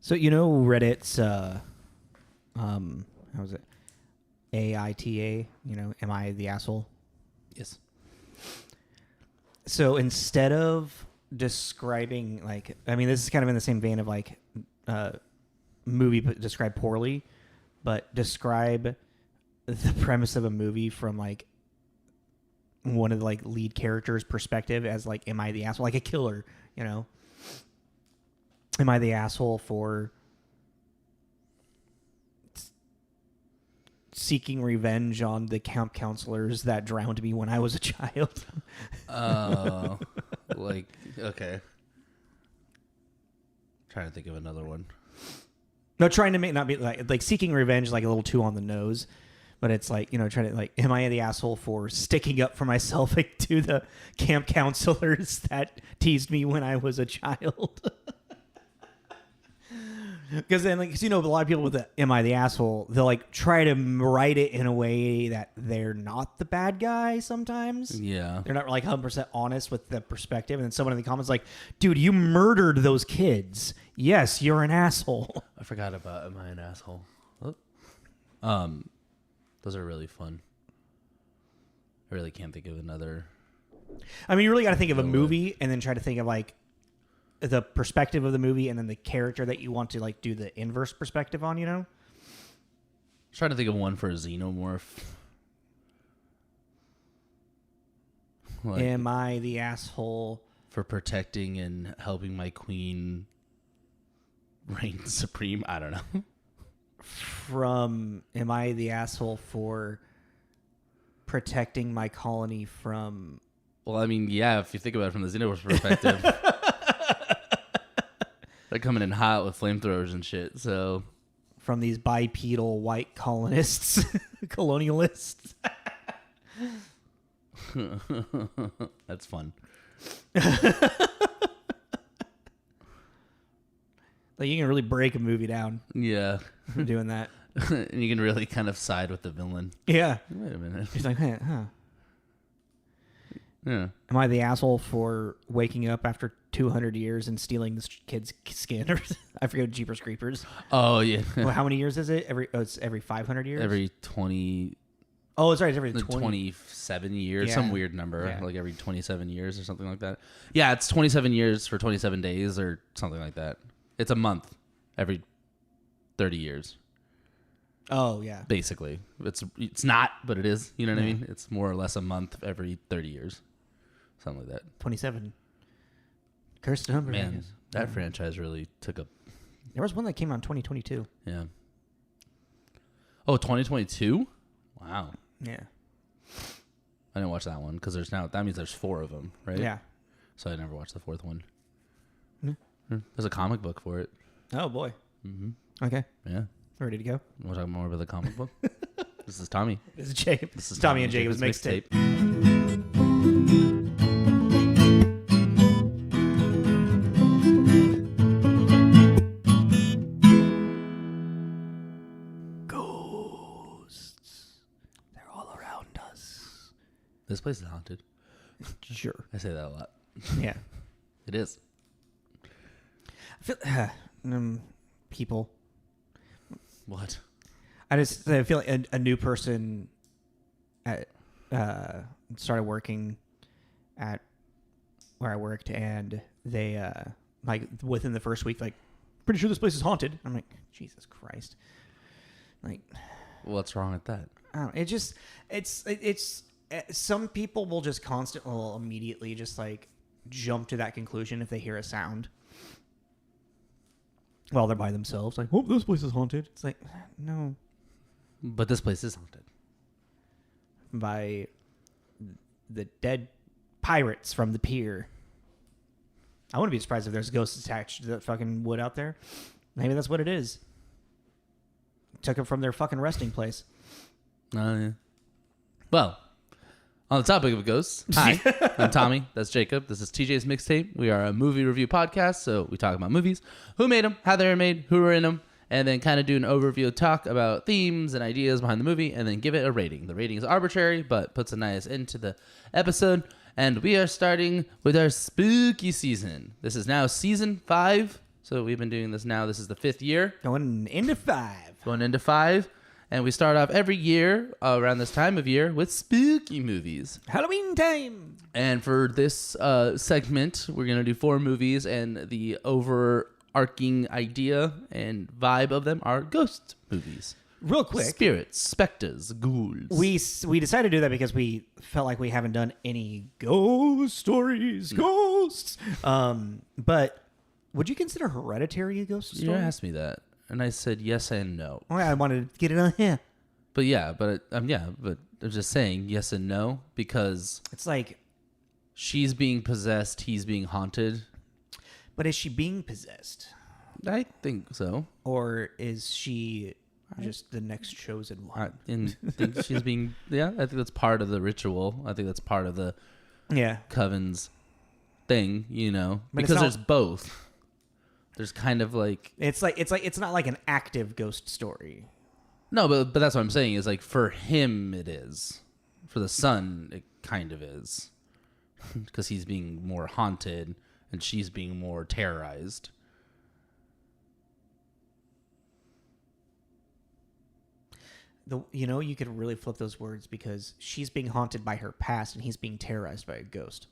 So you know Reddit's how was it? AITA, am I the asshole? Yes. So instead of describing this is kind of in the same vein of movie described poorly, but describe the premise of a movie from one of the lead characters' perspective as am I the asshole? Like a killer, Am I the asshole for seeking revenge on the camp counselors that drowned me when I was a child? Okay. Trying to think of another one. No, trying to make not be like seeking revenge, like a little too on the nose, but it's trying to am I the asshole for sticking up for myself to the camp counselors that teased me when I was a child? Because then, a lot of people with the "Am I the asshole?" they'll try to write it in a way that they're not the bad guy. Sometimes, yeah, they're not 100% honest with the perspective. And then someone in the comments "Dude, you murdered those kids. Yes, you're an asshole." I forgot about "Am I an asshole?" Oh. Those are really fun. I really can't think of another. I mean, you really got to think of a movie and then try to think of the perspective of the movie and then the character that you want to do the inverse perspective on, I'm trying to think of one for a xenomorph. Am I the asshole for protecting and helping my queen reign supreme? I don't know. Am I the asshole for protecting my colony from... Well, I mean, yeah, if you think about it from the xenomorph's perspective... They're coming in hot with flamethrowers and shit, so... From these bipedal white colonists. Colonialists. That's fun. You can really break a movie down. Yeah. For doing that. And you can really kind of side with the villain. Yeah. Wait a minute. He's like, huh. Yeah. Am I the asshole for waking up after 200 years and stealing this kid's skin? Or I forget, Jeepers Creepers. Oh, yeah. Well, how many years is it? It's every 500 years? Every 20... Oh, it's right. It's every 27 years. Yeah. Some weird number. Yeah. Every 27 years or something like that. Yeah, it's 27 years for 27 days or something like that. It's a month every 30 years. Oh, yeah. Basically. It's not, but it is. You know what I mean? It's more or less a month every 30 years. Something like that. 27. Cursed number. Man, that franchise really took a... There was one that came out in 2022. Yeah. Oh, 2022? Wow. Yeah. I didn't watch that one because that means there's 4 of them, right? Yeah. So I never watched the 4th one. Yeah. There's a comic book for it. Oh, boy. Mm-hmm. Okay. Yeah. Ready to go? Want to talk more about the comic book? This is Tommy. This is Jacob. This is Tommy and Jacob's mixtape. Ghosts. They're all around us. This place is haunted. Sure. I say that a lot. Yeah. It is. I feel... people... What? I feel like a new person started working at where I worked, and they within the first week, pretty sure this place is haunted. I'm like, Jesus Christ! What's wrong with that? I don't know, it's some people will just immediately just jump to that conclusion if they hear a sound. While they're by themselves, oh, this place is haunted. It's no. But this place is haunted. By the dead pirates from the pier. I wouldn't be surprised if there's ghosts attached to that fucking wood out there. Maybe that's what it is. Took them from their fucking resting place. Yeah. Well, on the topic of ghosts, hi, I'm Tommy. That's Jacob. This is TJ's Mixtape. We are a movie review podcast, so we talk about movies, who made them, how they were made, who were in them, and then kind of do an overview talk about themes and ideas behind the movie, and then give it a rating. The rating is arbitrary, but puts a nice end to the episode. And we are starting with our spooky season. This is now season 5, So we've been doing this now. This is the 5th year. Going into 5. Going into 5. And we start off every year around this time of year with spooky movies. Halloween time. And for this segment, we're going to do 4 movies. And the overarching idea and vibe of them are ghost movies. Real quick. Spirits, specters, ghouls. We decided to do that because we felt like we haven't done any ghost stories. Ghosts. But would you consider Hereditary a ghost story? You asked me that. And I said yes and no. Oh, I wanted to get it on here. But but I'm just saying yes and no because it's like she's being possessed, he's being haunted. But is she being possessed? I think so. Or is she just the next chosen one? I think she's being. Yeah, I think that's part of the ritual. I think that's part of the coven's thing. But because there's both. There's kind of like it's not like an active ghost story. No, but that's what I'm saying is like for him it is. For the son it kind of is. Because he's being more haunted and she's being more terrorized. You could really flip those words because she's being haunted by her past and he's being terrorized by a ghost.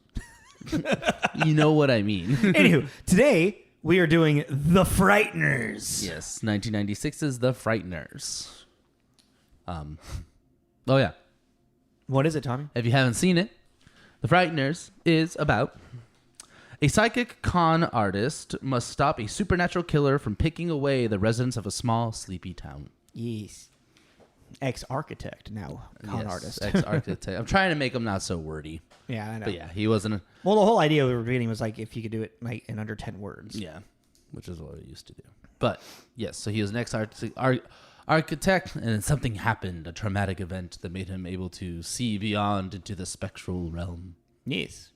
You know what I mean. Anywho, today we are doing The Frighteners. Yes, 1996's The Frighteners. Oh yeah. What is it, Tommy? If you haven't seen it, The Frighteners is about a psychic con artist must stop a supernatural killer from picking away the residents of a small, sleepy town. Yes. Ex-architect, now con artist. Ex-architect. I'm trying to make him not so wordy. Yeah, I know. But yeah, he wasn't. Well, the whole idea we were reading was like if you could do it like in under 10 words. Yeah, which is what we used to do. But yes, so he was an ex-architect, and then something happened, a traumatic event that made him able to see beyond into the spectral realm. Yes.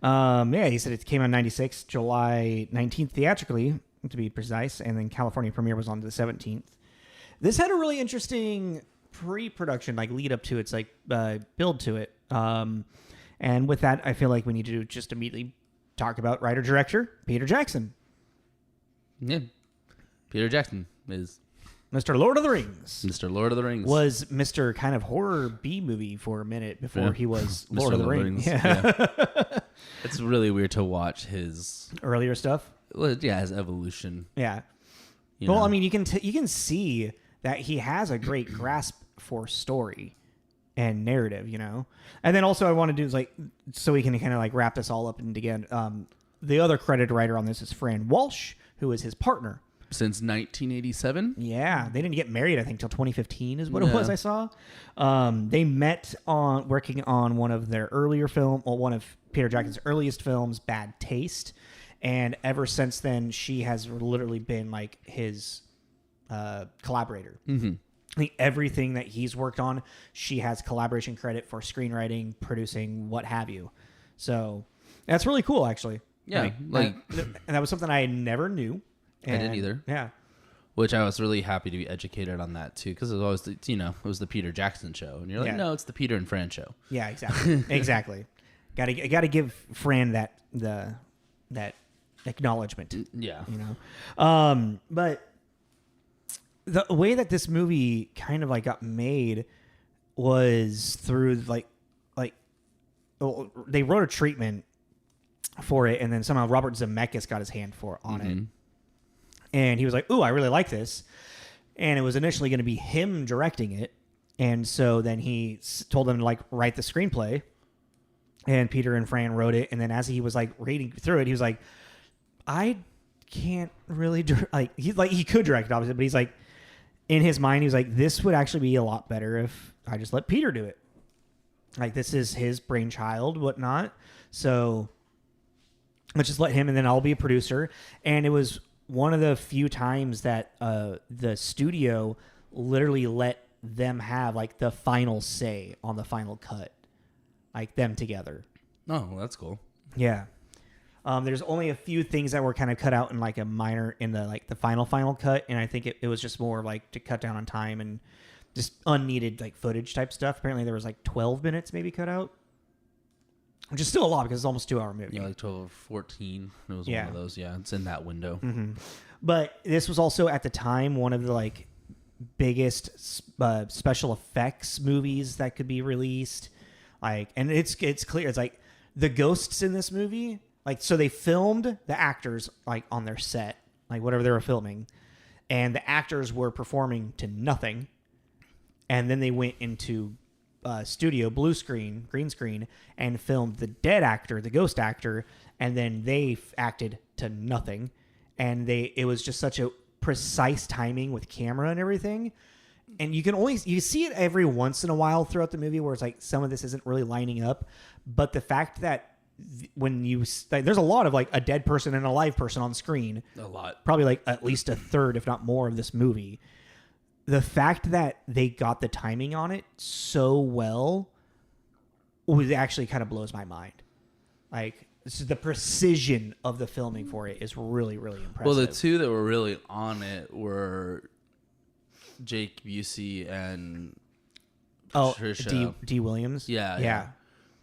He said it came out in 96, July 19th theatrically, to be precise, and then California premiere was on the 17th. This had a really interesting pre-production, like lead up to its like build to it. And with that, I feel like we need to just immediately talk about writer-director Peter Jackson. Yeah. Peter Jackson is Mr. Lord of the Rings. Mr. Lord of the Rings. Was Mr. kind of horror B-movie for a minute before he was Lord of the Rings. Yeah. It's really weird to watch his earlier stuff. Well, yeah, his evolution. Yeah. I mean, you can see that he has a great grasp for story and narrative, And then also I want to do is like, so we can kind of like wrap this all up and again. The other credited writer on this is Fran Walsh, who is his partner. Since 1987? Yeah. They didn't get married, I think, till 2015 is what it was I saw. They met on working on one of their earlier one of Peter Jackson's earliest films, Bad Taste. And ever since then, she has literally been like his collaborator. Mm-hmm. I think everything that he's worked on, she has collaboration credit for screenwriting, producing, what have you. So that's really cool, actually. Yeah, and that was something I never knew. I didn't either. Yeah, which I was really happy to be educated on that too, because it was always it was the Peter Jackson show, and you're like, no, it's the Peter and Fran show. Yeah, exactly, exactly. Got to give Fran that acknowledgement. Yeah, but the way that this movie kind of like got made was through they wrote a treatment for it, and then somehow Robert Zemeckis got his hand on it, and he was like, "Ooh, I really like this," and it was initially going to be him directing it, and so then he told them to like write the screenplay, and Peter and Fran wrote it, and then as he was like reading through it, he was like, "I can't really he could direct it obviously, but he's like." In his mind, he was like, this would actually be a lot better if I just let Peter do it. Like, this is his brainchild, whatnot. So let's just let him, and then I'll be a producer. And it was one of the few times that the studio literally let them have, like, the final say on the final cut. Like, them together. Oh, well, that's cool. Yeah. There's only a few things that were kind of cut out in like a minor in the like the final cut, and I think it was just more like to cut down on time and just unneeded like footage type stuff. Apparently there was like 12 minutes maybe cut out. which is still a lot because it's almost a 2-hour movie. Yeah, like 12 or 14. It was Yeah. one of those. Yeah, it's in that window. Mm-hmm. But this was also at the time one of the like biggest special effects movies that could be released. Like, and it's clear. It's like the ghosts in this movie. Like, so they filmed the actors like on their set, like whatever they were filming, and the actors were performing to nothing. And then they went into studio green screen, and filmed the dead actor, the ghost actor, and then they acted to nothing. And it was just such a precise timing with camera and everything. And you see it every once in a while throughout the movie where it's like some of this isn't really lining up. But the fact that when there's a lot of like a dead person and a live person on screen, A lot. probably like at least a third, if not more, of this movie. The fact that they got the timing on it so well actually kind of blows my mind. Like, the precision of the filming for it is really, really impressive. Well, the two that were really on it were Jake Busey and Patricia. D. Williams. Yeah.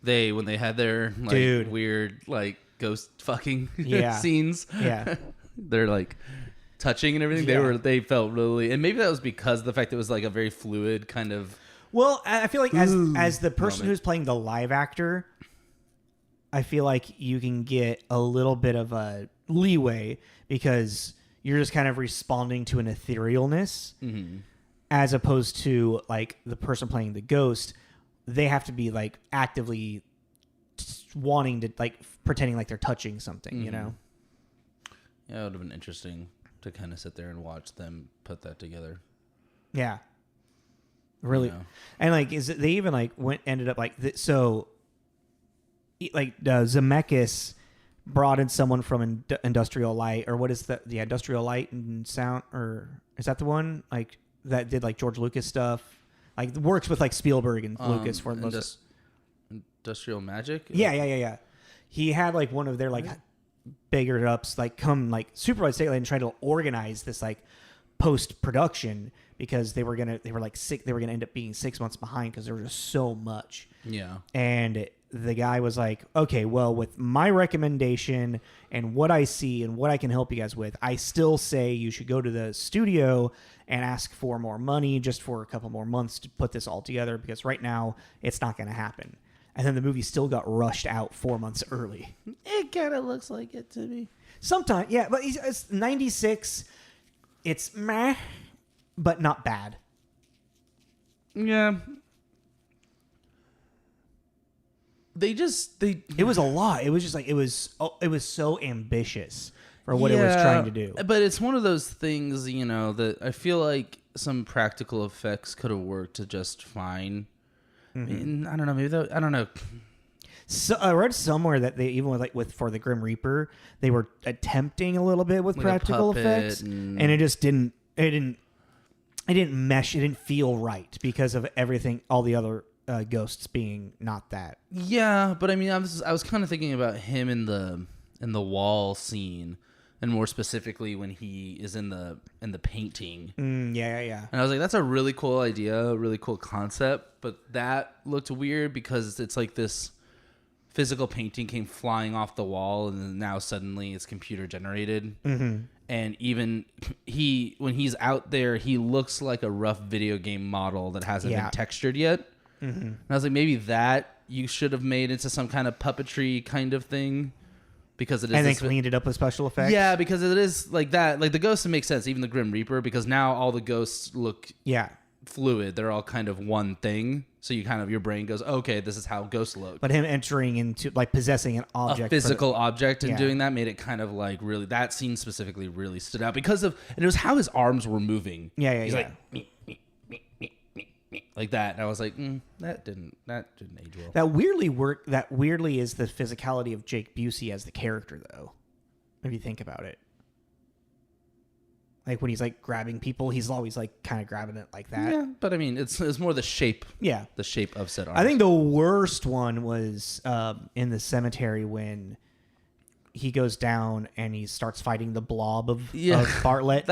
When they had their like Dude. weird like ghost fucking Yeah. scenes. Yeah. They're like touching and everything. Yeah. They felt really, and maybe that was because of the fact it was like a very fluid kind of. Well, I feel like as the person moment. who's playing the live actor, I feel like you can get a little bit of a leeway because you're just kind of responding to an etherealness, as opposed to like the person playing the ghost. They have to be like actively wanting to like pretending like they're touching something, you know? Yeah, it would have been interesting to kind of sit there and watch them put that together. Yeah. Really. Yeah. And like, they even like ended up like, Zemeckis brought in someone from Industrial Light, or what is the Industrial Light and Sound, or is that the one like that did like George Lucas stuff? Like works with like Spielberg and Lucas for most. Industrial Magic. Yeah. He had like one of their like bigger ups like come like supervise State and try to organize this like post production because they were gonna end up being 6 months behind because there was just so much. Yeah. And the guy was like, okay, well, with my recommendation and what I see and what I can help you guys with, I still say you should go to the studio and ask for more money just for a couple more months to put this all together because right now it's not going to happen. And then the movie still got rushed out 4 months early. It kind of looks like it to me. Sometimes, yeah, but it's 96. It's meh, but not bad. Yeah. It was a lot. It was just like it was so ambitious for what it was trying to do. But it's one of those things, you know, that I feel like some practical effects could have worked just fine. I mean, I don't know. I don't know. So I read somewhere that they even for the Grim Reaper, they were attempting a little bit with Like practical a puppet effects, and it just didn't mesh. It didn't feel right because of everything, all the other ghosts being not that. Yeah, but I mean, I was kind of thinking about him in the wall scene, and more specifically when he is in the painting. Yeah. And I was like, that's a really cool idea, a really cool concept, but that looked weird because it's like this physical painting came flying off the wall, and then now suddenly it's computer generated. And even when he's out there, he looks like a rough video game model that hasn't been textured yet. And I was like, maybe that you should have made into some kind of puppetry kind of thing, because it is. And then cleaned it up with special effects. Yeah, because it is like that. Like the ghosts make sense, even the Grim Reaper, because now all the ghosts look fluid. They're all kind of one thing. So your brain goes, okay, this is how ghosts look. But him entering into like possessing an object, a physical object, and doing that made it kind of like really, that scene specifically really stood out because of, and it was how his arms were moving. He's like like that, and I was like, that didn't age well. That weirdly is the physicality of Jake Busey as the character, though. If you think about it, like when he's like grabbing people, he's always like kind of grabbing it like that. Yeah, but I mean, it's more the shape. Yeah, the shape of said arms. I think the worst one was in the cemetery when he goes down and he starts fighting the blob of Bartlett.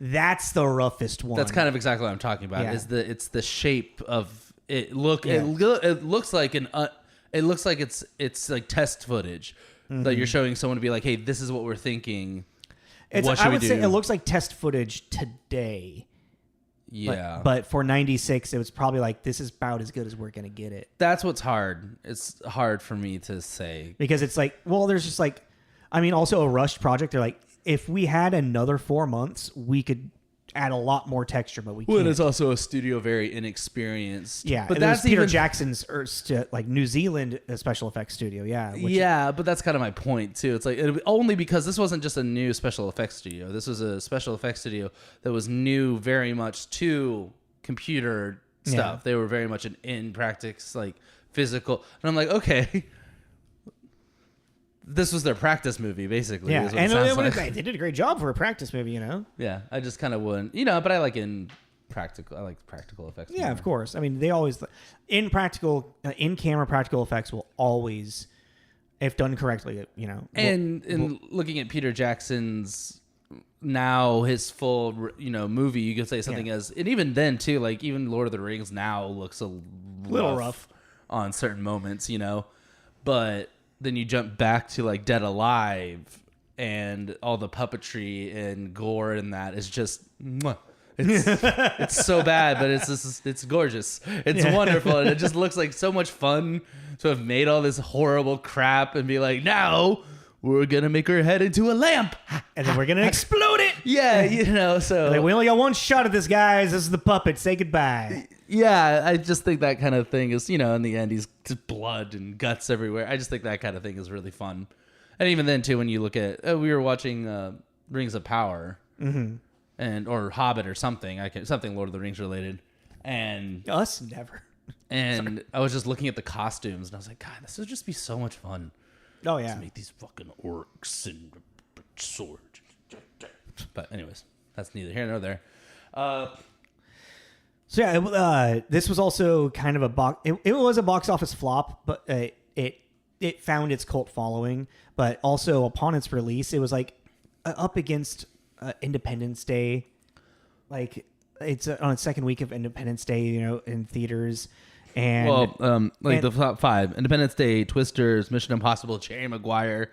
That's the roughest one. That's kind of exactly what I'm talking about. Yeah. It's the shape of it. It looks like It looks like it's like test footage that you're showing someone to be like, hey, this is what we're thinking. What should I we would do? say it looks like test footage today. Yeah. But for 96, it was probably like, this is about as good as we're going to get it. That's what's hard. It's hard for me to say. Because it's like, well, there's just like, I mean, also a rushed project. They're like, if we had another 4 months, we could add a lot more texture, but we can't. Well, it's also a studio very inexperienced. Yeah, but that's that's Peter even Jackson's like New Zealand special effects studio. Yeah, yeah, but that's kind of my point too. It's like only because this wasn't just a new special effects studio. This was a special effects studio that was new very much to computer stuff. Yeah. They were very much an in practice, like physical. And I'm like, okay, this was their practice movie, basically. yeah, is what and it sounds like. they did a great job for a practice movie, you know. Yeah, I just kind of wouldn't, but I like practical. I like practical effects. Yeah, more. of course. I mean, they always in camera practical effects will always, if done correctly, And looking at Peter Jackson's now his full movie, you could say something as, and even then too, like even Lord of the Rings now looks a little rough on certain moments, but then you jump back to like Dead Alive and all the puppetry and gore and that is just mwah. It's so bad, but it's gorgeous. It's wonderful, and it just looks like so much fun to have made all this horrible crap and be like, now we're gonna make her head into a lamp, and then we're gonna explode it. Yeah, so like, we only got one shot at this, guys. This is the puppet. Say goodbye. Yeah, I just think that kind of thing is, in the end, he's just blood and guts everywhere. I just think that kind of thing is really fun. And even then, too, when you look at, we were watching Rings of Power, or Hobbit or something, something Lord of the Rings related, and us never. And I was just looking at the costumes, and I was like, God, this would just be so much fun. Oh yeah, to make these fucking orcs and swords. But anyways, that's neither here nor there. So yeah, this was also kind of a box. It was a box office flop, but it found its cult following. But also upon its release, it was like up against Independence Day. Like it's on its second week of Independence Day, in theaters. And the top 5: Independence Day, Twisters, Mission Impossible, Jerry Maguire,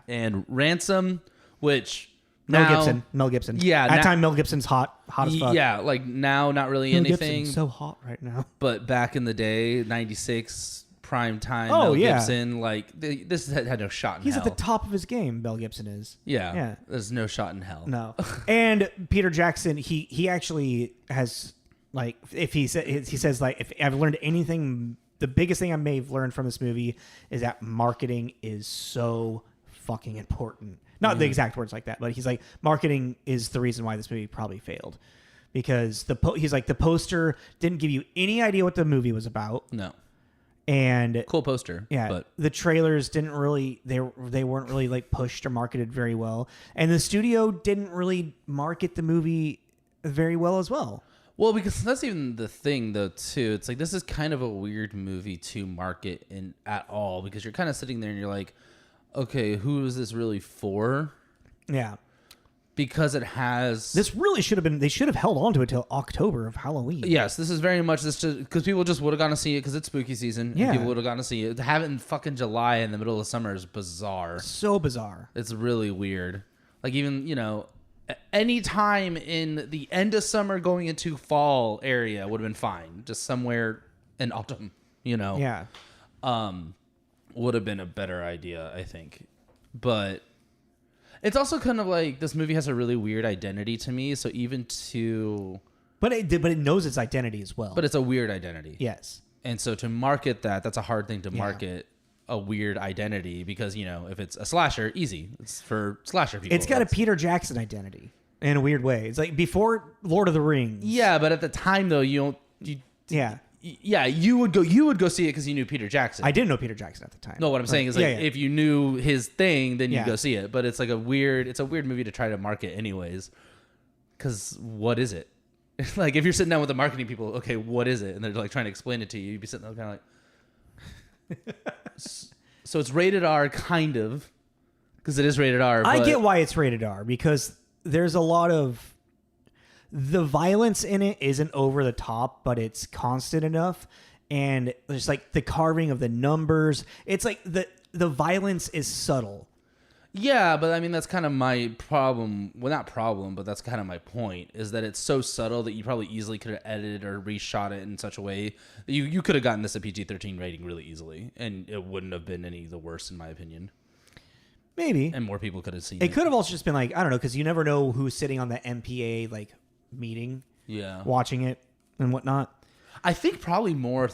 and Ransom, which. Mel Gibson. Yeah. At that time, Mel Gibson's hot as fuck. Yeah, like now, not really Mel anything. Gibson's so hot right now. But back in the day, 96, prime time, Mel Gibson, like, this had no shot in hell. He's at the top of his game, Mel Gibson is. Yeah. There's no shot in hell. No. And Peter Jackson, he actually has, like, he says, like, if I've learned anything, the biggest thing I may have learned from this movie is that marketing is so fucking important. Not the exact words like that, but he's like, marketing is the reason why this movie probably failed, because he's like, the poster didn't give you any idea what the movie was about. No. And cool poster. Yeah. But the trailers didn't really, they weren't really like pushed or marketed very well. And the studio didn't really market the movie very well as well. Well, because that's even the thing, though, too. It's like, this is kind of a weird movie to market at all, because you're kind of sitting there and you're like, okay, who is this really for? Yeah. Because it has... This really should have been... They should have held on to it till October of Halloween. Yes, this is very much... Because people just would have gone to see it because it's spooky season. Yeah. And people would have gone to see it. To have it in fucking July in the middle of summer is bizarre. So bizarre. It's really weird. Like, even, any time in the end of summer going into fall area would have been fine. Just somewhere in autumn, Yeah. Would have been a better idea, I think. But it's also kind of like, this movie has a really weird identity to me. So even to... But it knows its identity as well. But it's a weird identity. Yes. And so to market that's a hard thing to market, a weird identity, because, if it's a slasher, easy. It's for slasher people. It's got a Peter Jackson identity in a weird way. It's like before Lord of the Rings. Yeah, but at the time, though, you would go see it because you knew Peter Jackson. I didn't know Peter Jackson at the time. No, what I'm saying is, if you knew his thing, then you'd go see it. But it's like it's a weird movie to try to market anyways. Because what is it? Like, if you're sitting down with the marketing people, okay, what is it? And they're like trying to explain it to you. You'd be sitting there kind of like... So it's rated R, kind of. Because it is rated R. I get why it's rated R, because there's a lot of... The violence in it isn't over the top, but it's constant enough. and just like the carving of the numbers. It's like the violence is subtle. Yeah, but I mean, that's kind of my problem. Well, not problem, but that's kind of my point, is that it's so subtle that you probably easily could have edited or reshot it in such a way that you could have gotten this a PG-13 rating really easily, and it wouldn't have been any the worse, in my opinion. Maybe. And more people could have seen it. It could have also just been like, I don't know, because you never know who's sitting on the MPA like meeting, watching it and whatnot. I think probably more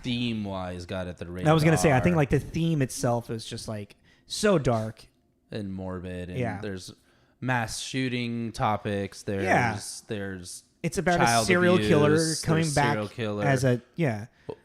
theme-wise got it the rating. I was going to say, I think like the theme itself is just like so dark. And morbid. And there's mass shooting topics. There's it's about a serial killer coming back as a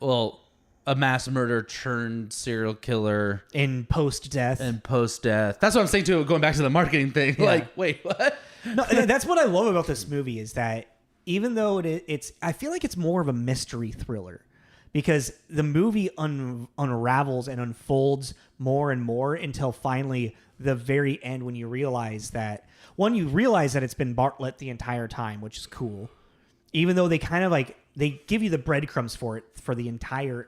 well, a mass murder turned serial killer in post-death. That's what I'm saying too, going back to the marketing thing. Yeah. Like, wait, what? No, that's what I love about this movie, is that even though it's I feel like it's more of a mystery thriller, because the movie unravels and unfolds more and more until finally the very end, when you realize that it's been Bartlett the entire time, which is cool. Even though they kind of like, they give you the breadcrumbs for it for the entire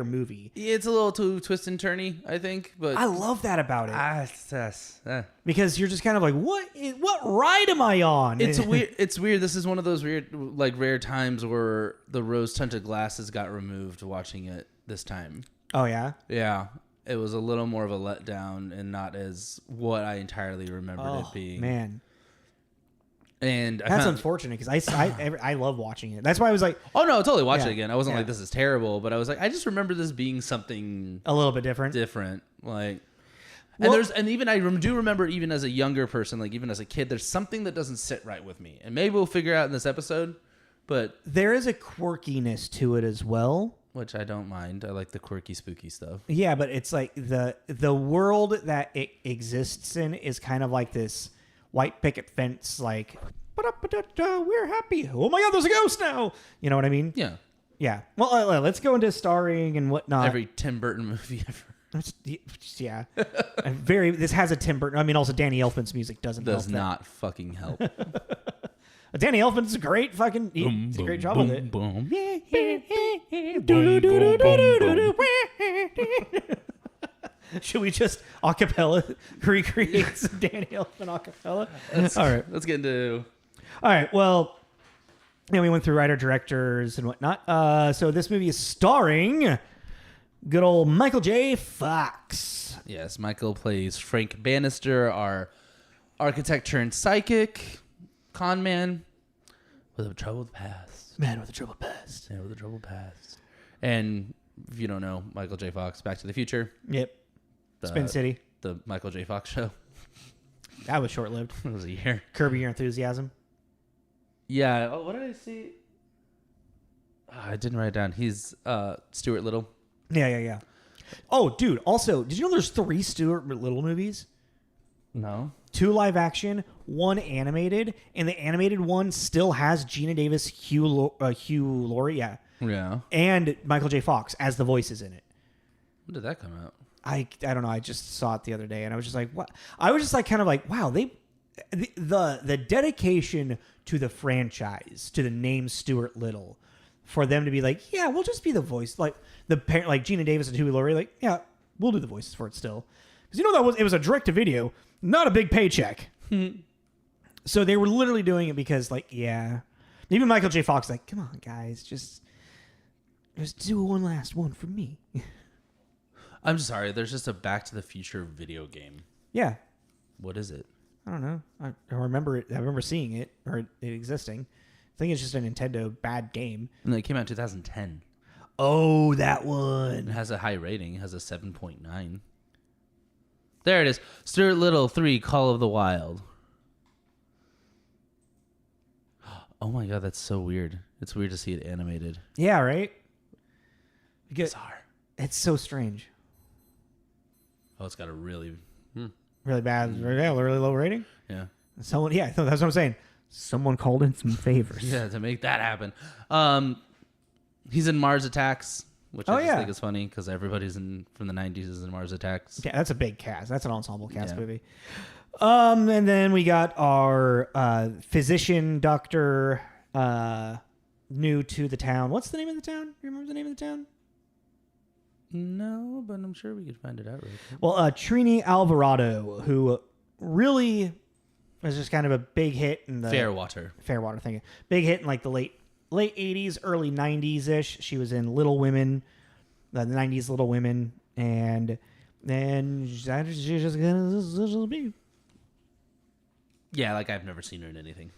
movie. It's a little too twist and turny, I think, but I love that about it. Because you're just kind of like, what ride am I on? It's weird. This is one of those weird, like, rare times where the rose-tinted glasses got removed watching it this time. Oh yeah? Yeah. It was a little more of a letdown and not as what I entirely remembered it being. Man. And that's unfortunate, because I love watching it. That's why I was like, oh no, I'll totally watch it again. I wasn't like, this is terrible, but I was like, I just remember this being something a little bit different. Like, and even I do remember, even as a younger person, like even as a kid, there's something that doesn't sit right with me, and maybe we'll figure out in this episode. But there is a quirkiness to it as well, which I don't mind. I like the quirky, spooky stuff. Yeah, but it's like the world that it exists in is kind of like this white picket fence, like, we're happy. Oh my God, there's a ghost now. You know what I mean? Yeah. Yeah. Well, let's go into starring and whatnot. Every Tim Burton movie ever. Yeah. This has a Tim Burton. I mean, also Danny Elfman's music does not fucking help. Danny Elfman's great fucking. He's a great job with it. Should we just acapella recreate some Danny Elfman acapella? All right, let's get into. All right, well, we went through writer, directors, and whatnot. So this movie is starring good old Michael J. Fox. Yes, Michael plays Frank Bannister, our architect turned psychic, con man with a troubled past. Man with a troubled past. Man with a troubled past. And if you don't know, Michael J. Fox, Back to the Future. Yep. Spin City. The Michael J. Fox show. That was short-lived. It was a year. Curb Your Enthusiasm. Yeah. Oh, what did I see? Oh, I didn't write it down. He's Stuart Little. Yeah. Oh, dude. Also, did you know there's 3 Stuart Little movies? No. 2 live action, 1 animated, and the animated one still has Gina Davis, Hugh Laurie, yeah, and Michael J. Fox as the voices in it. When did that come out? I don't know. I just saw it the other day, and I was just like, what? I was just like, kind of like, wow, the dedication to the franchise, to the name Stuart Little, for them to be like, yeah, we'll just be the voice, like the parent, like Gina Davis and Hugh Laurie, like, yeah, we'll do the voices for it still, because it was a direct to video, not a big paycheck. So they were literally doing it because, like, yeah, even Michael J. Fox, like, come on, guys, just do one last one for me. I'm sorry. There's just a Back to the Future video game. Yeah. What is it? I don't know. I remember it. I remember seeing it or it existing. I think it's just a Nintendo bad game. And it came out in 2010. Oh, that one. It has a high rating. It has a 7.9. There it is. Stuart Little 3, Call of the Wild. Oh my God, that's so weird. It's weird to see it animated. Yeah, right? Bizarre. It's so strange. Oh, it's got a really bad, really low rating? Yeah. That's what I'm saying. Someone called in some favors. Yeah, to make that happen. He's in Mars Attacks, which I just think is funny because everybody's from the 90s is in Mars Attacks. Yeah, that's a big cast. That's an ensemble cast movie. And then we got our physician, Dr. new to the town. What's the name of the town? You remember the name of the town? No, but I'm sure we could find it out right quick. Well, Trini Alvarado, who really was just kind of a big hit in the Fairwater thing. Big hit in like the late 80s, early 90s ish. She was in Little Women, the 90s Little Women, and then she's just gonna be. Yeah, like I've never seen her in anything.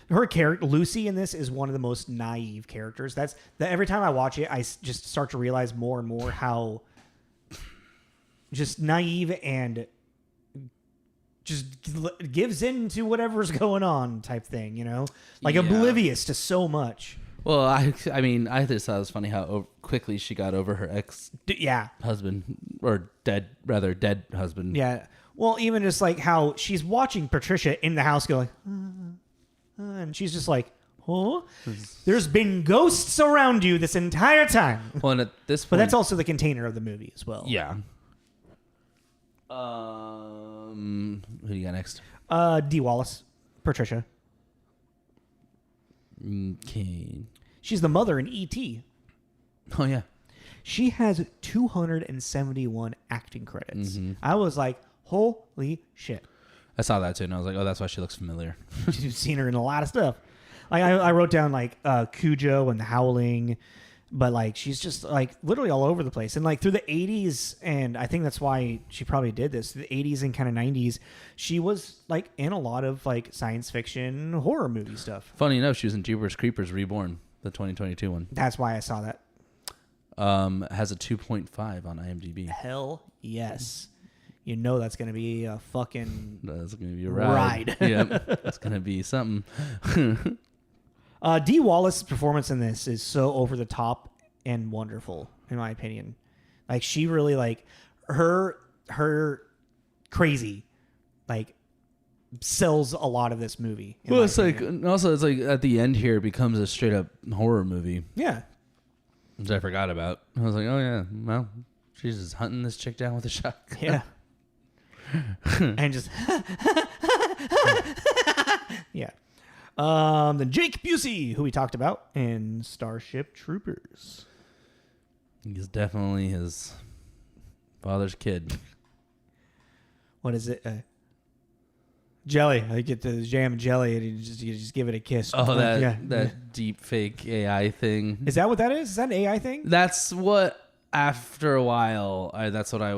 Her character Lucy in this is one of the most naive characters. That's that every time I watch it, I just start to realize more and more how just naive and just gives in to whatever's going on type thing, you know, like oblivious to so much. Well, I mean, I just thought it was funny how quickly she got over her husband or dead husband. Yeah. Well, even just like how she's watching Patricia in the house going, and she's just like, oh, there's been ghosts around you this entire time. Well, and at this point, but that's also the container of the movie as well. Yeah. Who do you got next? D. Wallace, Patricia. Okay. She's the mother in E.T. Oh yeah. She has 271 acting credits. I was like, holy shit. I saw that too, and I was like, oh, that's why she looks familiar. You've seen her in a lot of stuff. Like I wrote down like Cujo and The Howling, but like she's just like literally all over the place. And like through the 80s, and I think that's why she probably did this, the 80s and kind of 90s, she was like in a lot of like science fiction horror movie stuff. Funny enough, she was in Jeepers Creepers Reborn, the 2022 one. That's why I saw that. Has a 2.5 on IMDb. Hell yes. You know that's going to be a fucking... That's going to be a ride. Yep. It's going to be something. Dee Wallace's performance in this is so over the top and wonderful, in my opinion. Like, she really, like, her crazy, like, sells a lot of this movie. Well, it's opinion. Like, also, it's like at the end here, it becomes a straight up horror movie. Yeah. Which I forgot about. I was like, oh, yeah, well, she's just hunting this chick down with a shotgun. Yeah. And just yeah. Then Jake Busey, who we talked about in Starship Troopers. He's definitely his father's kid. What is it? Jelly. I get the jam jelly and you just give it a kiss. Oh, that deep fake AI thing. Is that what that is? Is that an AI thing? That's what. After a while, that's what I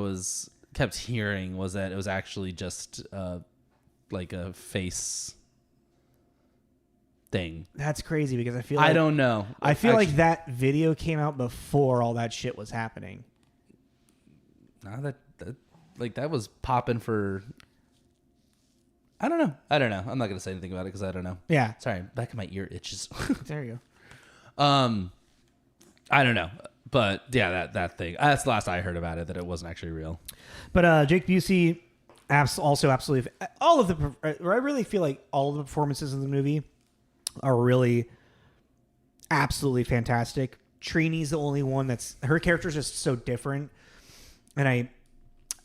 kept hearing, was that it was actually just like a face thing. That's crazy because I feel like... I don't know. I feel like that video came out before all that shit was happening. No, that was popping for... I don't know. I'm not going to say anything about it because I don't know. Yeah. Sorry, back of my ear itches. There you go. I don't know. But yeah, that thing. That's the last I heard about it, that it wasn't actually real. But Jake Busey, also absolutely, all of the. I really feel like all of the performances in the movie are really absolutely fantastic. Trini's the only one that's, her character is just so different, and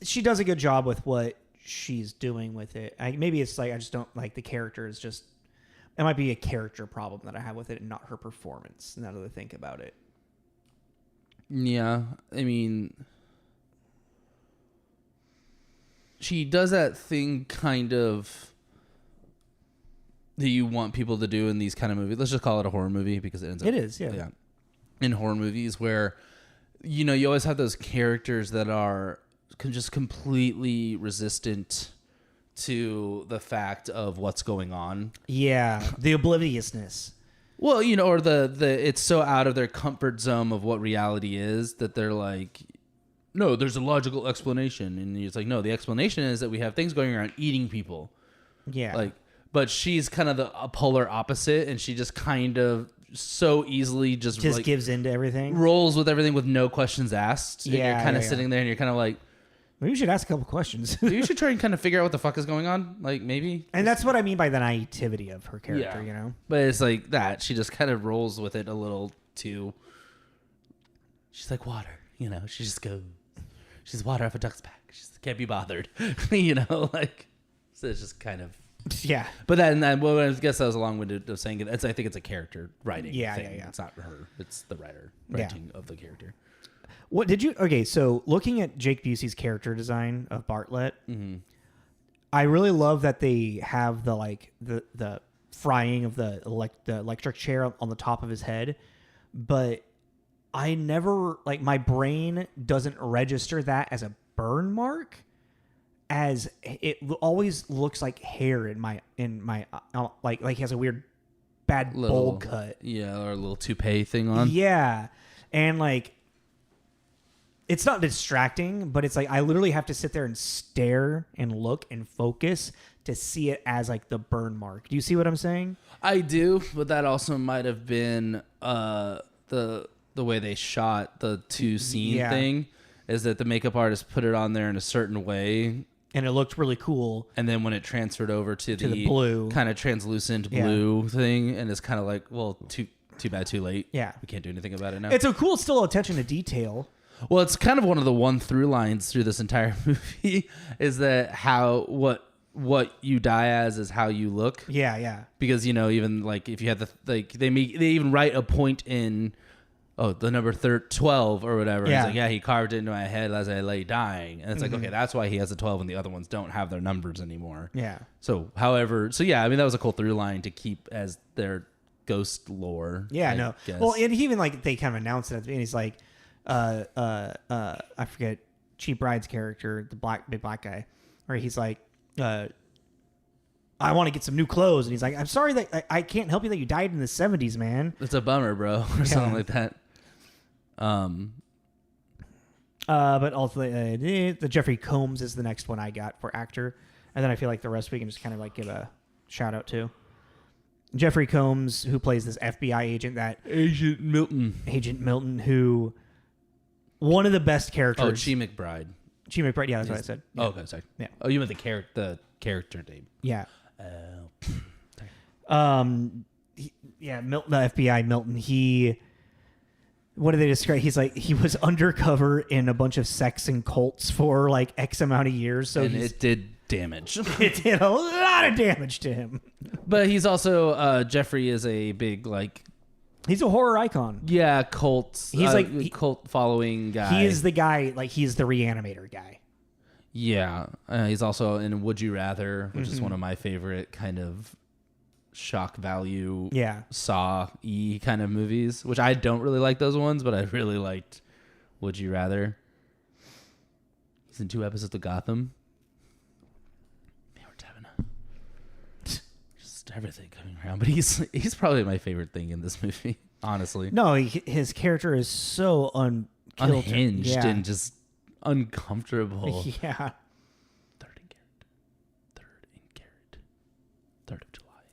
she does a good job with what she's doing with it. Maybe it's like I just don't like the character. Is just, it might be a character problem that I have with it, and not her performance. Now that I think about it. Yeah, I mean, she does that thing kind of that you want people to do in these kind of movies. Let's just call it a horror movie because it ends up... It is, yeah. Yeah. In horror movies where, you know, you always have those characters that are just completely resistant to the fact of what's going on. Yeah, the obliviousness. Well, you know, or the it's so out of their comfort zone of what reality is that they're like, no, there's a logical explanation. And it's like, no, the explanation is that we have things going around eating people. Yeah. Like, but she's kind of the polar opposite, and she just kind of so easily just like, gives into everything. Rolls with everything with no questions asked. Yeah. And you're kind of sitting there and you're kind of like, maybe you should ask a couple questions. you should try and kind of figure out what the fuck is going on. Like, maybe. And that's what I mean by the naivety of her character, you know? But it's like that. She just kind of rolls with it a little too. She's like water, you know? She just goes. She's water off a duck's back. She just can't be bothered. You know? Like, so it's just kind of. Yeah. But then well, I guess that was a long-winded of saying it. I think it's a character writing thing. Yeah. It's not her. It's the writer writing of the character. What did you? Okay, so looking at Jake Busey's character design of Bartlett, I really love that they have the frying of the electric chair on the top of his head, but I never my brain doesn't register that as a burn mark, as it always looks like hair in my like he has a weird bad bowl cut, or a little toupee thing on, and it's not distracting, but it's I literally have to sit there and stare and look and focus to see it as the burn mark. Do you see what I'm saying? I do, but that also might have been the way they shot the two scene thing, is that the makeup artist put it on there in a certain way. And it looked really cool. And then when it transferred over to the blue, kind of translucent blue thing, and it's kind of well, too bad, too late. Yeah. We can't do anything about it now. It's a cool still attention to detail. Well, it's kind of one of the through lines through this entire movie is that what you die as is how you look. Yeah. Because even if you had they even write a point in the number 12 or whatever. Yeah. It's he carved it into my head as I lay dying, and it's okay, that's why he has a 12 and the other ones don't have their numbers anymore. Yeah. So, however, that was a cool through line to keep as their ghost lore. Yeah, I no. guess. Well, and even they kind of announced it at the beginning. He's I forget Cheap Ride's character, the big black guy, where he's I want to get some new clothes, and he's I'm sorry that I can't help you that you died in the 70s, man. It's a bummer, bro, or something like that. But also the Jeffrey Combs is the next one I got for actor, and then I feel the rest we can just kind of give a shout out to Jeffrey Combs, who plays this FBI agent, Agent Milton, who one of the best characters. Oh, Chi McBride. Yeah, that's what I said. Yeah. Oh, okay, sorry. Yeah. Oh, you meant the character name. Yeah. Sorry. Milton, the FBI Milton. What do they describe? He's he was undercover in a bunch of sex and cults for X amount of years. So it did damage. It did a lot of damage to him. But he's also Jeffrey is a big he's a horror icon. Yeah, cult. He's cult following guy. He is the guy he's the Reanimator guy. Yeah, he's also in Would You Rather, which is one of my favorite kind of shock value, Saw-y kind of movies, which I don't really like those ones, but I really liked Would You Rather. He's in 2 episodes of Gotham. Yeah, we're having just everything coming around, but he's probably my favorite thing in this movie, honestly. No, his character is so unhinged and just uncomfortable. Yeah. Third in carrot. 3rd of July.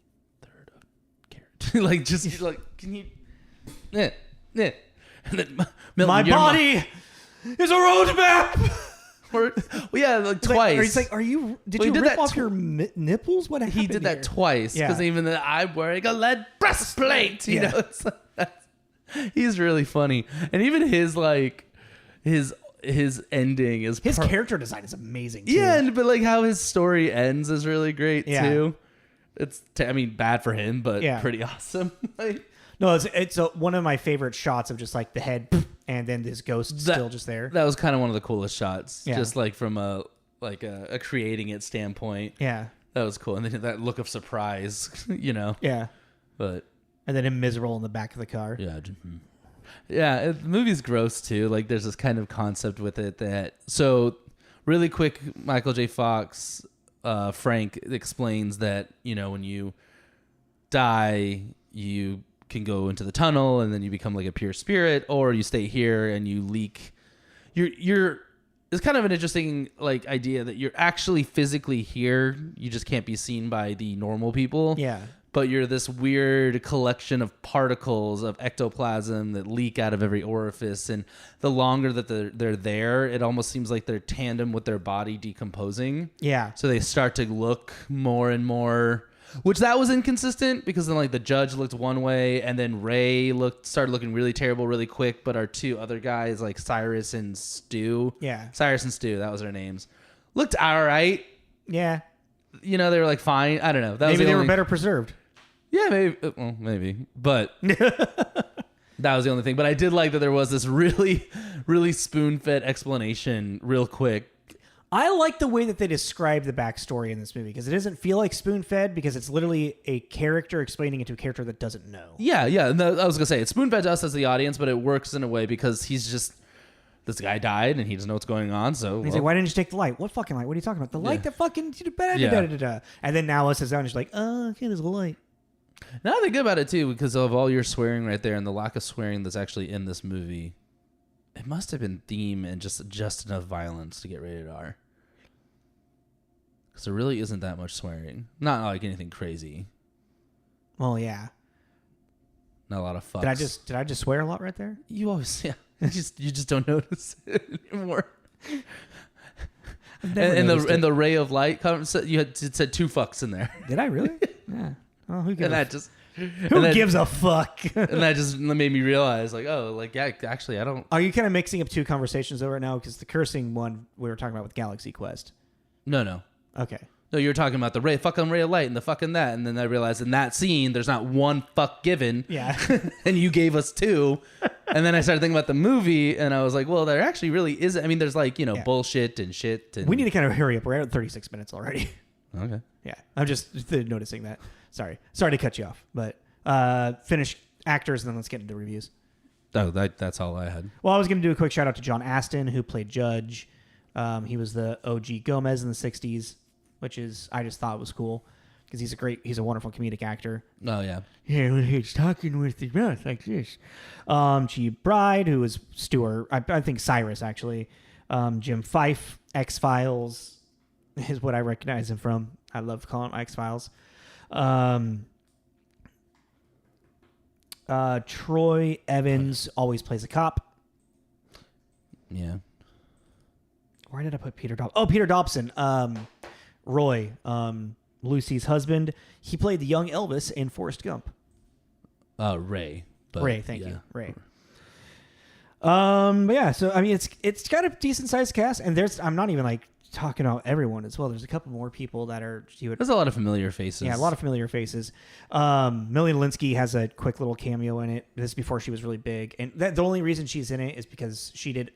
3rd of carrot. Just can you? Yeah. And then Milton, my body is a roadmap. Twice. Or he's did you rip off your nipples? What happened? He did that twice because even I'm wearing a lead breastplate. You know, he's really funny, and even his ending is his character design is amazing too. Yeah, but how his story ends is really great too. It's bad for him, but pretty awesome. No, it's one of my favorite shots of just the head and then this ghost still just there. That was kind of one of the coolest shots, just from a creating it standpoint. Yeah, that was cool, and then that look of surprise, Yeah, but and then him miserable in the back of the car. Yeah. Yeah, the movie's gross too. There's this kind of concept with it that. So, really quick, Michael J. Fox, Frank explains that when you die, you can go into the tunnel and then you become a pure spirit, or you stay here and you leak. You're. It's kind of an interesting idea that you're actually physically here. You just can't be seen by the normal people. Yeah. But you're this weird collection of particles of ectoplasm that leak out of every orifice. And the longer that they're there, it almost seems like they're tandem with their body decomposing. Yeah. So they start to look more and more, which that was inconsistent because then the judge looked one way and then Ray started looking really terrible really quick. But our 2 other guys Cyrus and Stu. Yeah. Cyrus and Stu, that was their names. Looked all right. Yeah. you know, they were like fine. I don't know. That was Maybe the they were only- better preserved. Yeah, maybe. Well, maybe. But that was the only thing. But I did like that there was this really, really spoon-fed explanation real quick. I like the way that they describe the backstory in this movie because it doesn't feel like spoon-fed because it's literally a character explaining it to a character that doesn't know. Yeah. No, I was going to say, it's spoon-fed to us as the audience, but it works in a way because he's just, this guy died and he doesn't know what's going on. So And he's like, why didn't you take the light? What fucking light? What are you talking about? The light that fucking... Yeah. And then now sits down and she's like, oh, okay, there's a light. Now I think about it too, because of all your swearing right there and the lack of swearing that's actually in this movie, it must have been theme and just enough violence to get rated R. Because there really isn't that much swearing. Not like anything crazy. Well, yeah. Not a lot of fucks. Did I just swear a lot right there? You always, yeah. You just don't notice it anymore. And the ray of light comes. It said 2 fucks in there. Did I really? Yeah. Oh, who gives And that just gives a fuck? and that just made me realize, like, oh, like, yeah, actually, I don't. Are you kind of mixing up 2 conversations over right now? Because the cursing one we were talking about with Galaxy Quest. No. Okay. No, you were talking about the fucking ray of light and the fucking that, and then I realized in that scene there's not 1 fuck given. Yeah. And you gave us 2, and then I started thinking about the movie, and I was like, well, there actually really isn't. I mean, there's like bullshit and shit. And... We need to kind of hurry up. We're at 36 minutes already. Okay. Yeah, I'm just noticing that. Sorry to cut you off, but finish actors and then let's get into reviews. Oh, that's all I had. Well, I was going to do a quick shout out to John Astin, who played Judge. He was the OG Gomez in the 60s, which is, I just thought was cool because he's a wonderful comedic actor. Oh, yeah. Yeah, when he's talking with his mouth like this. G. Bride, who was Stuart, I think Cyrus, actually. Jim Fife, X-Files is what I recognize him from. I love calling him X-Files. Troy Evans always plays a cop. Yeah. Where did I put Peter Dobson? Oh, Peter Dobson. Roy, Lucy's husband. He played the young Elvis in Forrest Gump. Ray. But, Ray, thank you. Ray. But yeah, so I mean it's got a decent sized cast, and I'm not even like talking about everyone as well. There's a couple more people that are there's a lot of familiar faces. Yeah, a lot of familiar faces. Millie Linsky has a quick little cameo in it. This is before she was really big, and the only reason she's in it is because she did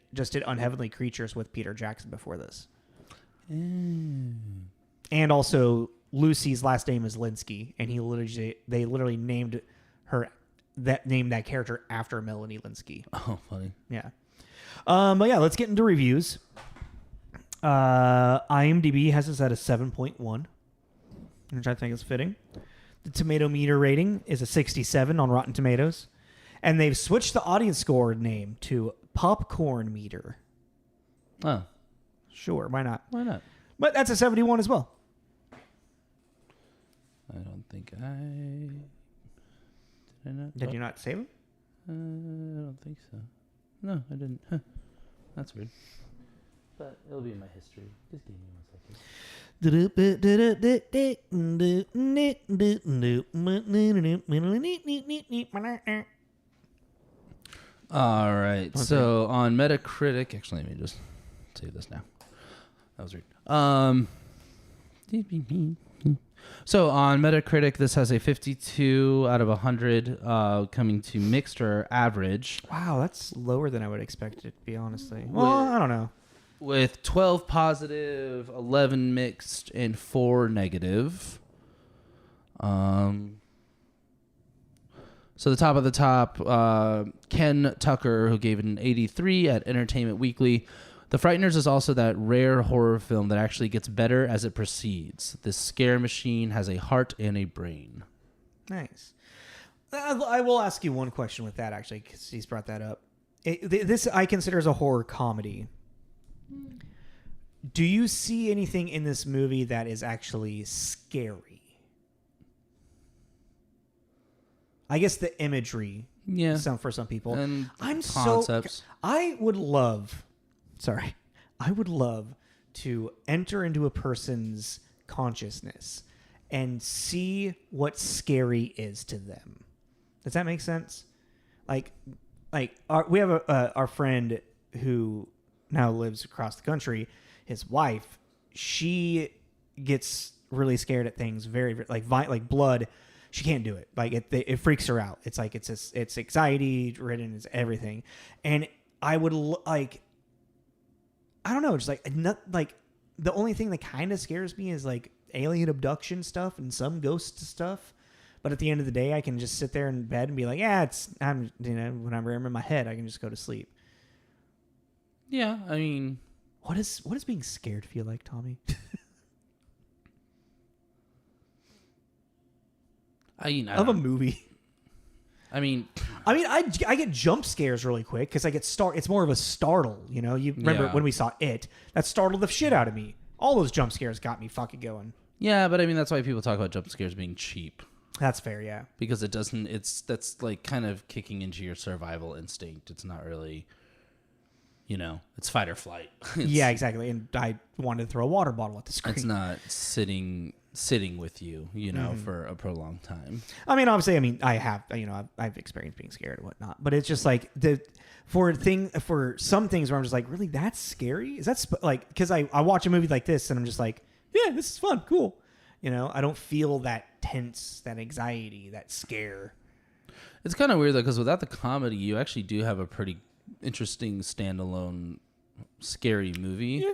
Unheavenly Creatures with Peter Jackson before this. And also Lucy's last name is Linsky, and they literally named that character after Melanie Linsky. Oh, funny. Yeah. But yeah, let's get into reviews. IMDb has us at a 7.1, which I think is fitting. The tomato meter rating is a 67 on Rotten Tomatoes, and they've switched the audience score name to Popcorn Meter. Oh, sure, why not? Why not? But that's a 71 as well. I don't think did I not? Did you not save them? I don't think so. No, I didn't. Huh. That's weird. But it'll be in my history. Just give me 1 second. All right. Okay. So on Metacritic, actually, let me just save this now. That was weird. So on Metacritic, this has a 52 out of 100, coming to mixed or average. Wow, that's lower than I would expect it to be, honestly. Well, I don't know. With 12 positive, 11 mixed, and 4 negative. So the top of the top, Ken Tucker, who gave it an 83 at Entertainment Weekly. The Frighteners is also that rare horror film that actually gets better as it proceeds. This scare machine has a heart and a brain. Nice. I will ask you one question with that, actually, because he's brought that up. This I consider as a horror comedy. Do you see anything in this movie that is actually scary? I guess the imagery, for some people. And concepts. I would love to enter into a person's consciousness and see what scary is to them. Does that make sense? We have our friend who now lives across the country. His wife, she gets really scared at things, like blood. She can't do it. Like it freaks her out. It's like it's anxiety ridden. It's everything, and I would like. I don't know. Just like not like the only thing that kind of scares me is like alien abduction stuff and some ghost stuff. But at the end of the day, I can just sit there in bed and be like, yeah, whenever I'm in my head, I can just go to sleep. Yeah, I mean, what does being scared feel like, Tommy? Of a movie. I mean, I get jump scares really quick because I get It's more of a startle, you know. You remember when we saw It? That startled the shit out of me. All those jump scares got me fucking going. Yeah, but I mean that's why people talk about jump scares being cheap. That's fair, yeah. Because it doesn't. That's like kind of kicking into your survival instinct. It's not really. It's fight or flight. Yeah, exactly. And I wanted to throw a water bottle at the screen. It's not sitting with you, for a prolonged time. I mean, obviously, I have, I've experienced being scared and whatnot, but it's just like for some things where I'm just like, really, that's scary? Is that because I watch a movie like this and I'm just like, yeah, this is fun, cool. I don't feel that tense, that anxiety, that scare. It's kind of weird though, because without the comedy, you actually do have a pretty interesting standalone scary movie. Yeah.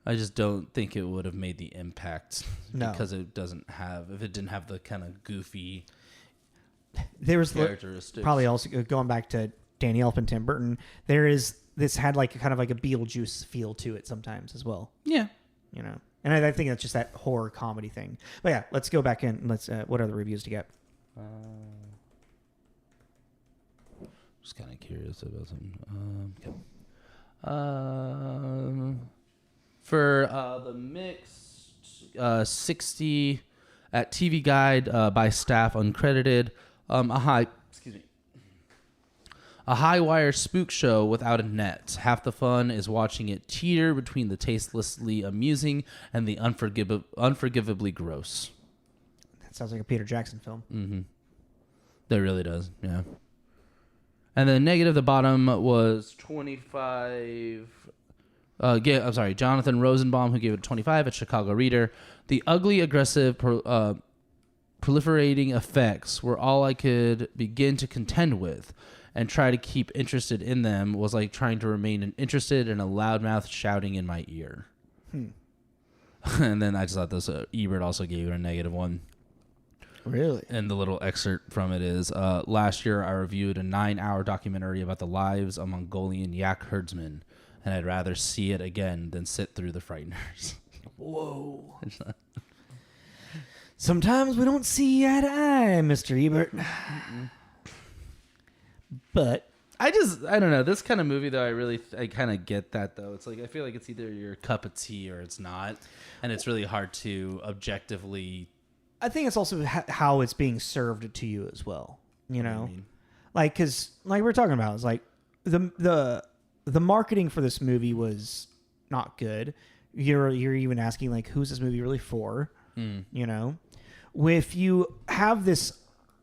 I just don't think it would have made the impact because it didn't have the kind of goofy characteristics. Probably also going back to Danny Elfman and Tim Burton, this had like kind of like a Beetlejuice feel to it sometimes as well. Yeah. And I think that's just that horror comedy thing. But yeah, let's go back in. What other reviews to get? Just kind of curious about some. For the mixed 60 at TV Guide by staff uncredited, a high wire spook show without a net. Half the fun is watching it teeter between the tastelessly amusing and the unforgivably gross. That sounds like a Peter Jackson film. Mm-hmm. That really does, yeah. And then negative, the bottom was 25. Jonathan Rosenbaum, who gave it a 25 at Chicago Reader. The ugly, aggressive, proliferating effects were all I could begin to contend with, and try to keep interested in them was like trying to remain interested in a loudmouth shouting in my ear. And then I just thought this, Ebert also gave it a -1. Really? And the little excerpt from it is, last year I reviewed a 9-hour documentary about the lives of Mongolian yak herdsmen, and I'd rather see it again than sit through the Frighteners. Whoa. Sometimes we don't see eye to eye, Mr. Ebert. But I don't know. This kind of movie, though, I kind of get that, though. It's like, I feel like it's either your cup of tea or it's not. And it's really hard to objectively. I think it's also how it's being served to you as well. You know, I mean? like, because like we're talking about, it's like the marketing for this movie was not good. You're even asking like, who's this movie really for? You know, if you have this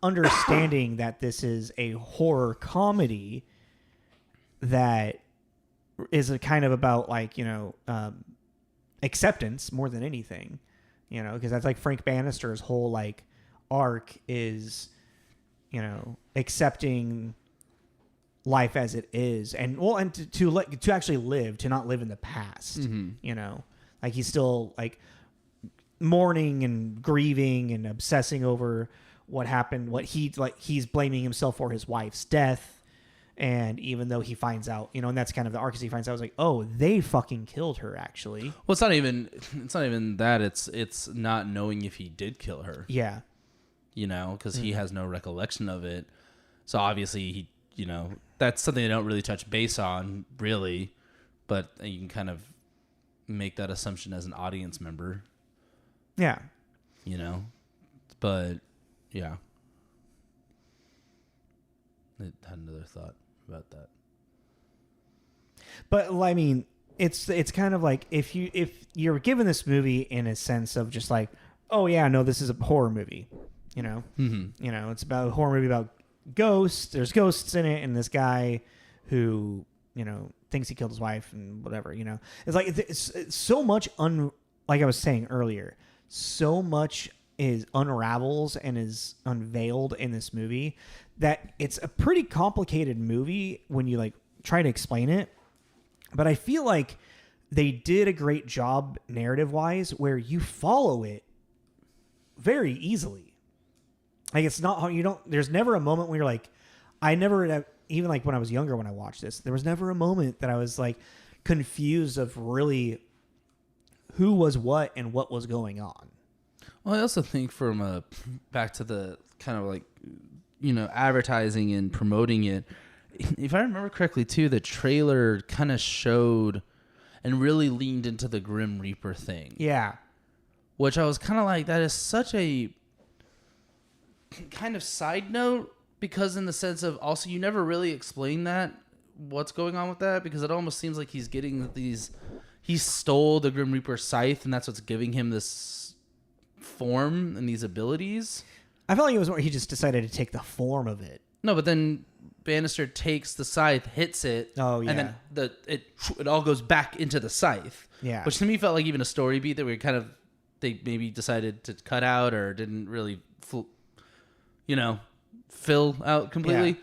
understanding that this is a horror comedy that is a kind of about like, you know, acceptance more than anything, you know, because that's like Frank Bannister's whole like arc is, you know, accepting life as it is, and well, and to actually live, to not live in the past, you know, like he's still like mourning and grieving and obsessing over what happened, what he's blaming himself for his wife's death. And even though he finds out, you know, and that's kind of the arc, he finds out, I was like, oh, they fucking killed her actually. Well, it's not even that, it's not knowing if he did kill her. Yeah. You know, because he has no recollection of it. So obviously he, you know, that's something they don't really touch base on, really, but you can kind of make that assumption as an audience member. Yeah. You know, but yeah. I had another thought about that. But I mean, it's kind of like if you're given this movie in a sense of just like, oh yeah, no, this is a horror movie, you know, you know, it's about a horror movie about ghosts. There's ghosts in it, and this guy who, you know, thinks he killed his wife and whatever, you know, it's like it's so much like I was saying earlier, so much is unravels and is unveiled in this movie that it's a pretty complicated movie when you like try to explain it. But I feel like they did a great job narrative wise where you follow it very easily. Like it's not how you don't, there's never a moment where you're like, I never, even like when I was younger, when I watched this, there was never a moment that I was like confused of really who was what and what was going on. Well, I also think from back to the kind of like, advertising and promoting it, if I remember correctly too, the trailer kind of showed and really leaned into the Grim Reaper thing. Yeah. Which I was kind of like, that is such a kind of side note, because in the sense of also you never really explain that, what's going on with that, because it almost seems like he's getting he stole the Grim Reaper scythe and that's what's giving him this form and these abilities. I felt like it was more he just decided to take the form of it. No, but then Bannister takes the scythe, hits it, and then it all goes back into the scythe. Yeah. Which to me felt like even a story beat that they maybe decided to cut out or didn't really fill out completely.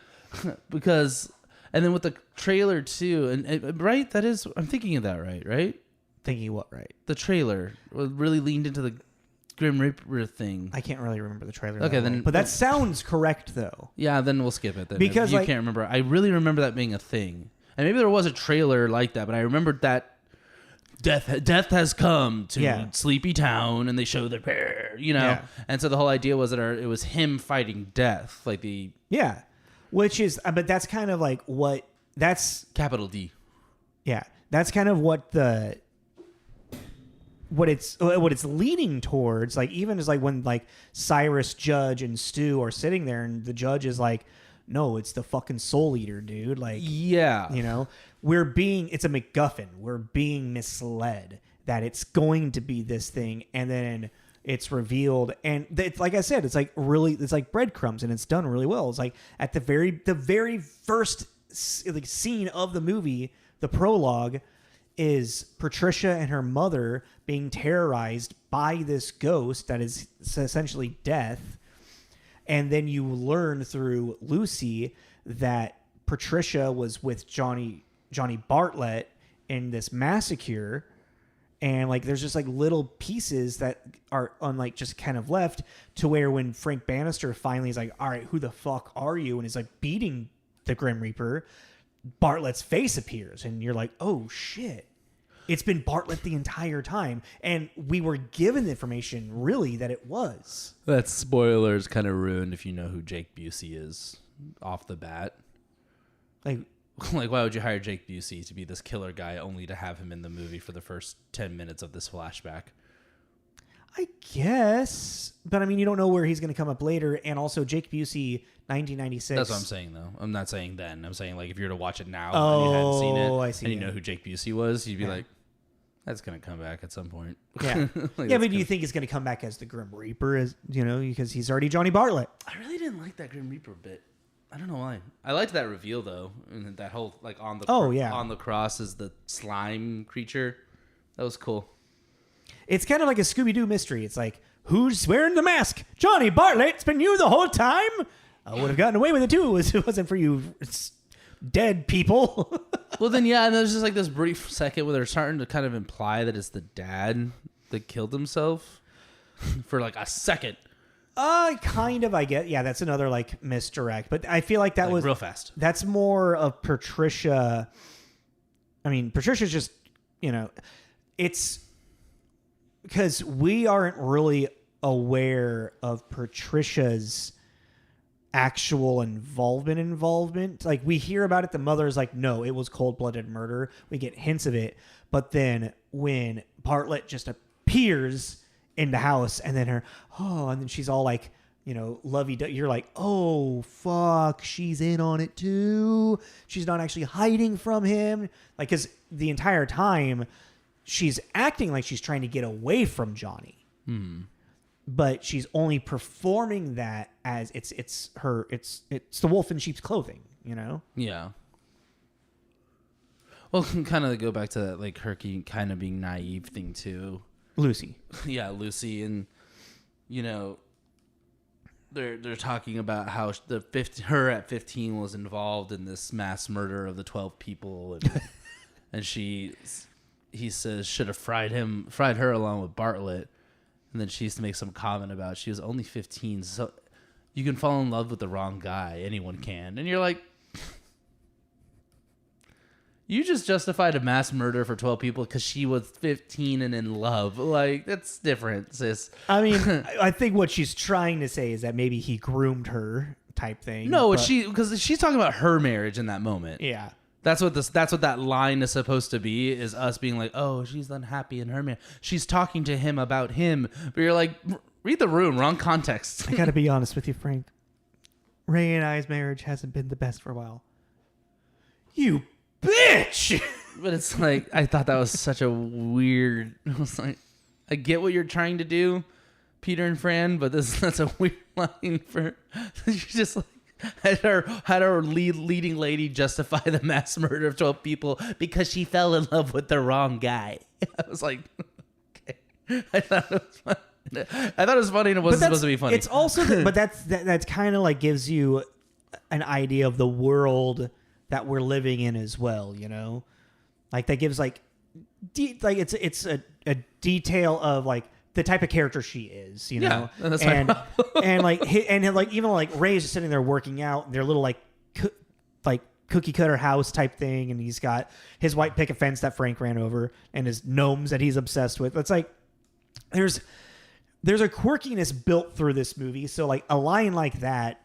Yeah. Because, and then with the trailer too, and right, that is, I'm thinking of that right? Thinking what right? The trailer really leaned into the Grim Reaper thing. I can't really remember the trailer. Okay, then, but that sounds correct though. Yeah, then we'll skip it then. Because you can't remember. I really remember that being a thing, and maybe there was a trailer like that, but I remembered that death has come to Sleepy Town, and they show their pair, and so the whole idea was that it was him fighting death, like which is, but that's kind of like that's capital D. Yeah, that's kind of what it's leading towards. Like even is like when like Cyrus, Judge, and Stu are sitting there, and the judge is like, "No, it's the fucking Soul Eater, dude." Like, yeah, it's a MacGuffin. We're being misled that it's going to be this thing, and then it's revealed, and it's like I said, it's like breadcrumbs, and it's done really well. It's like at the very first like scene of the movie, the prologue is Patricia and her mother being terrorized by this ghost that is essentially death. And then you learn through Lucy that Patricia was with Johnny Bartlett in this massacre. And like there's just like little pieces that are unlike just kind of left to where when Frank Bannister finally is like, all right, who the fuck are you? And is like beating the Grim Reaper, Bartlett's face appears, and you're like, oh shit. It's been Bartlett the entire time, and we were given the information, really, that it was. That spoiler's kind of ruined if you know who Jake Busey is off the bat. Like, why would you hire Jake Busey to be this killer guy only to have him in the movie for the first 10 minutes of this flashback? I guess. But, I mean, you don't know where he's going to come up later, and also Jake Busey, 1996. That's what I'm saying, though. I'm not saying then. I'm saying, like, if you were to watch it now and you hadn't seen it, I see, and you know who Jake Busey was, you'd be like, that's going to come back at some point. Yeah. But do you think he's going to come back as the Grim Reaper, because he's already Johnny Bartlett? I really didn't like that Grim Reaper bit. I don't know why. I liked that reveal, though. And that whole, like, on the cross is the slime creature. That was cool. It's kind of like a Scooby-Doo mystery. It's like, who's wearing the mask? Johnny Bartlett. It's been you the whole time? I would have gotten away with it, too, if it wasn't for you dead people. Well, then, yeah, and there's just like this brief second where they're starting to kind of imply that it's the dad that killed himself for like a second. I get. Yeah, that's another like misdirect. But I feel like that was real fast. That's more of Patricia. I mean, Patricia's just, it's because we aren't really aware of Patricia's actual involvement. Like we hear about it, the mother's like, no, it was cold-blooded murder. We get hints of it, but then when Bartlett just appears in the house, and then and then she's all like, lovey-dovey, you're like, oh fuck, she's in on it too. She's not actually hiding from him, like, because the entire time she's acting like she's trying to get away from Johnny. But she's only performing that as it's the wolf in sheep's clothing, Yeah. Well, kind of go back to that, like, her kind of being naive thing too. Lucy. Yeah, Lucy, and they're talking about how her at 15 was involved in this mass murder of the 12 people, and he says should have fried her along with Bartlett, and then she used to make some comment about she was only 15, so you can fall in love with the wrong guy. Anyone can, and you're like, you just justified a mass murder for 12 people because she was 15 and in love. Like, that's different, sis. I mean, I think what she's trying to say is that maybe he groomed her type thing. No, because she's talking about her marriage in that moment. Yeah. That's what that line is supposed to be, is us being like, oh, she's unhappy in her marriage. She's talking to him about him. But you're like, read the room, wrong context. I got to be honest with you, Frank. Ray and I's marriage hasn't been the best for a while. You bitch! But it's like, I thought that was such a weird... I was like, I get what you're trying to do, Peter and Fran, but that's a weird line for... You're just like, had our leading lady justify the mass murder of 12 people because she fell in love with the wrong guy. I was like, okay. I thought it was funny and it wasn't supposed to be funny. It's also... but that's kind of like gives you an idea of the world that we're living in as well, you know, like that gives like it's a detail of like the type of character she is, you know, that's and even like Ray's just sitting there working out in their little like cookie cutter house type thing, and he's got his white picket fence that Frank ran over and his gnomes that he's obsessed with. It's like there's a quirkiness built through this movie, so like a line like that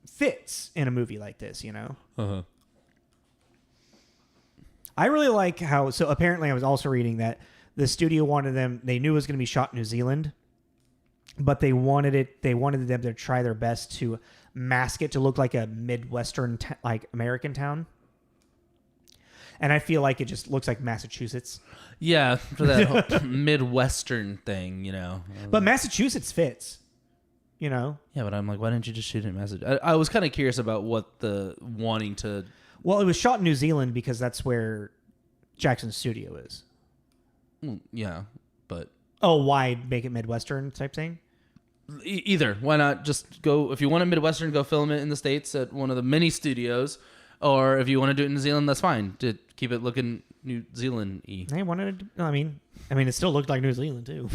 fits in a movie like this, you know. Uh-huh. I really like how, so apparently I was also reading that the studio wanted them, they knew it was going to be shot in New Zealand, but they wanted them to try their best to mask it to look like a Midwestern, like American town. And I feel like it just looks like Massachusetts. Yeah, for that whole Midwestern thing, you know. But Massachusetts fits, you know. Yeah, but I'm like, why didn't you just shoot it in Massachusetts? I was kind of curious about what the wanting to... Well, it was shot in New Zealand because that's where Jackson's studio is. Yeah, but... Oh, why make it Midwestern type thing? Either. Why not just go... If you want a Midwestern, go film it in the States at one of the mini studios. Or if you want to do it in New Zealand, that's fine. To keep it looking New Zealand-y. They wanted to... I mean, it still looked like New Zealand, too.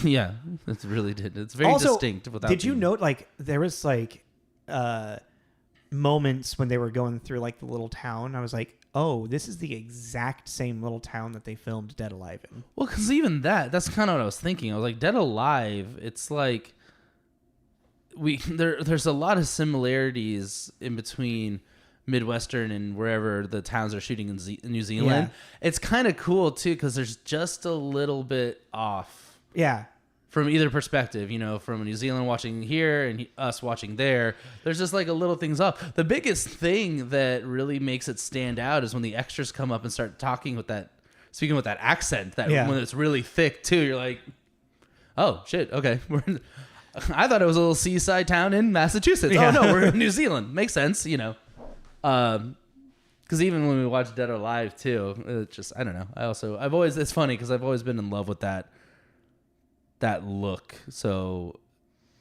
Yeah, it really did. It's very distinct. Did you note, like, there was, like... moments when they were going through like the little town, I was like, oh, this is the exact same little town that they filmed Dead Alive in. Well, because even that's kind of what I was thinking. I was like, Dead Alive, it's like there's a lot of similarities in between Midwestern and wherever the towns are shooting in New Zealand. Yeah. It's kind of cool too because there's just a little bit off. Yeah. From either perspective, you know, from New Zealand watching here and us watching there, there's just like a little things up. The biggest thing that really makes it stand out is when the extras come up and start speaking with that accent, when it's really thick too. You're like, oh shit, okay. I thought it was a little seaside town in Massachusetts. Yeah. Oh no, we're in New Zealand. Makes sense, you know. Because even when we watch Dead or Alive too, it's just, I don't know. It's funny because I've always been in love with that look. So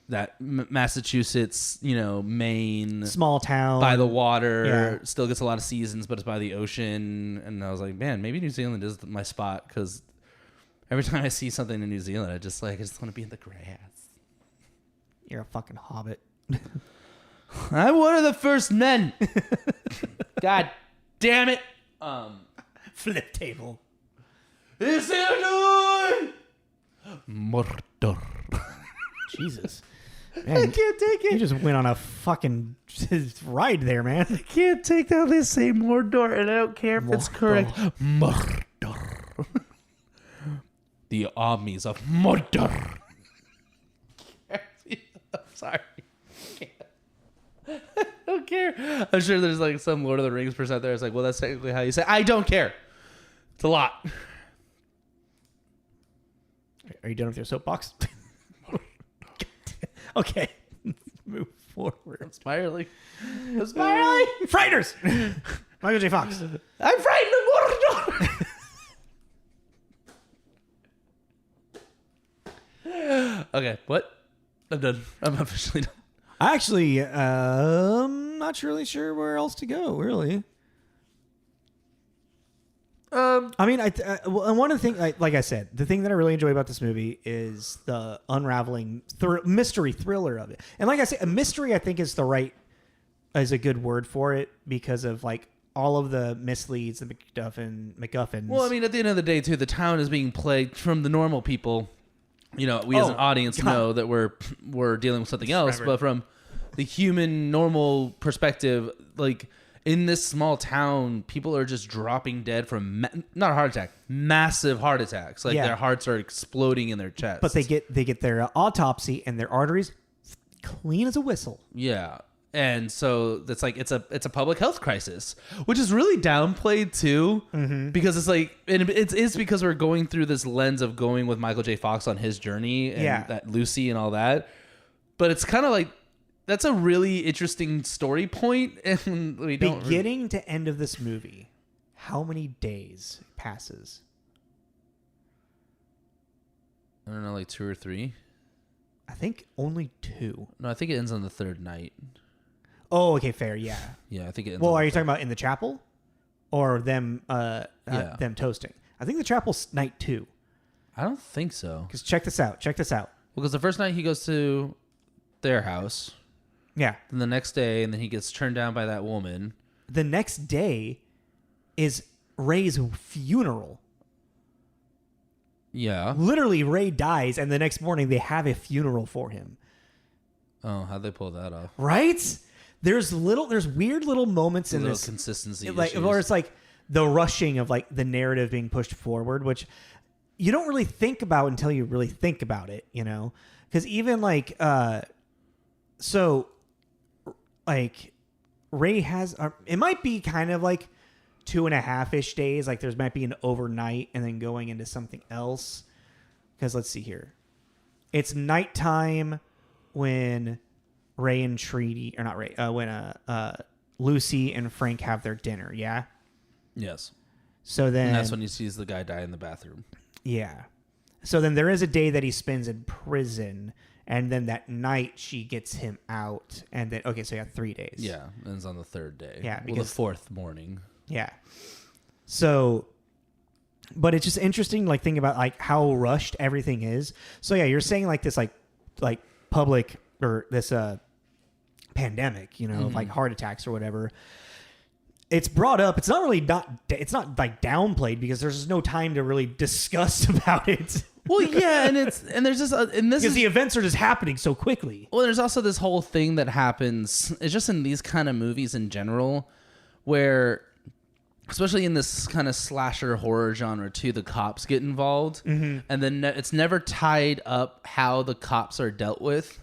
that Massachusetts, you know, Maine, small town by the water, still gets a lot of seasons, but it's by the ocean. And I was like, man, maybe New Zealand is my spot because every time I see something in New Zealand, I just want to be in the grass. You're a fucking hobbit. I'm one of the first men. God damn it. Flip table. Is it doing? Murder. Jesus. Man, I can't take it. You just went on a fucking ride there, man. I can't take that they say Mordor, and I don't care if it's correct. Murder. The armies of Mordor. I'm sorry. I don't care. I'm sure there's like some Lord of the Rings percent there. It's like, well, that's technically how you say it. I don't care. It's a lot. Are you done with your soapbox? Okay. Move forward. I'm spiraling. Frighteners! Michael J. Fox. I'm frightened of Mordor! Okay, what? I'm done. I'm officially done. Actually, not really sure where else to go, really. I mean, and one of the things, like I said, the thing that I really enjoy about this movie is the unraveling mystery thriller of it. And like I said, a mystery, I think, is a good word for it because of like all of the misleads, the MacGuffins. Well, I mean, at the end of the day, too, the town is being plagued from the normal people. You know, we as an audience know that we're dealing with something else, but from the human normal perspective, like in this small town, people are just dropping dead from not a heart attack, massive heart attacks. Like their hearts are exploding in their chest. But they get their autopsy and their arteries clean as a whistle. Yeah. And so it's like it's a public health crisis, which is really downplayed too, because it's like it's because we're going through this lens of going with Michael J. Fox on his journey and that Lucy and all that. But it's kind of like that's a really interesting story point, and we don't beginning to end of this movie. How many days passes? I don't know, like 2 or 3. I think only 2. No, I think it ends on the 3rd night. Oh, okay, fair, yeah. Yeah, I think it ends. Well, are you talking about in the chapel, or them them toasting? I think the chapel's night 2. I don't think so. Because check this out. Well, because the first night he goes to their house. Yeah. Then the next day, and then he gets turned down by that woman. The next day is Ray's funeral. Yeah. Literally, Ray dies, and the next morning they have a funeral for him. Oh, how'd they pull that off? Right? There's weird little moments in this consistency, like, or it's like the rushing of like the narrative being pushed forward, which you don't really think about until you really think about it, you know? Because even like, so like Ray has, it might be kind of like 2.5-ish days. Like there's might be an overnight and then going into something else. Because let's see here, it's nighttime when Ray and Trini, or not Ray, when Lucy and Frank have their dinner, yeah? Yes. So then... And that's when he sees the guy die in the bathroom. Yeah. So then there is a day that he spends in prison, and then that night she gets him out, and then... Okay, so you have 3 days. Yeah, and it's on the 3rd day. Yeah, because... Well, the 4th morning. Yeah. So... But it's just interesting, like, thinking about, like, how rushed everything is. So, yeah, you're saying, like, this, like public... Or this... pandemic, you know, of like heart attacks or whatever. It's brought up. It's not like downplayed because there's no time to really discuss about it. Well, yeah, and there's just and this because the events are just happening so quickly. Well, there's also this whole thing that happens. It's just in these kind of movies in general, where, especially in this kind of slasher horror genre too, the cops get involved, and then it's never tied up how the cops are dealt with,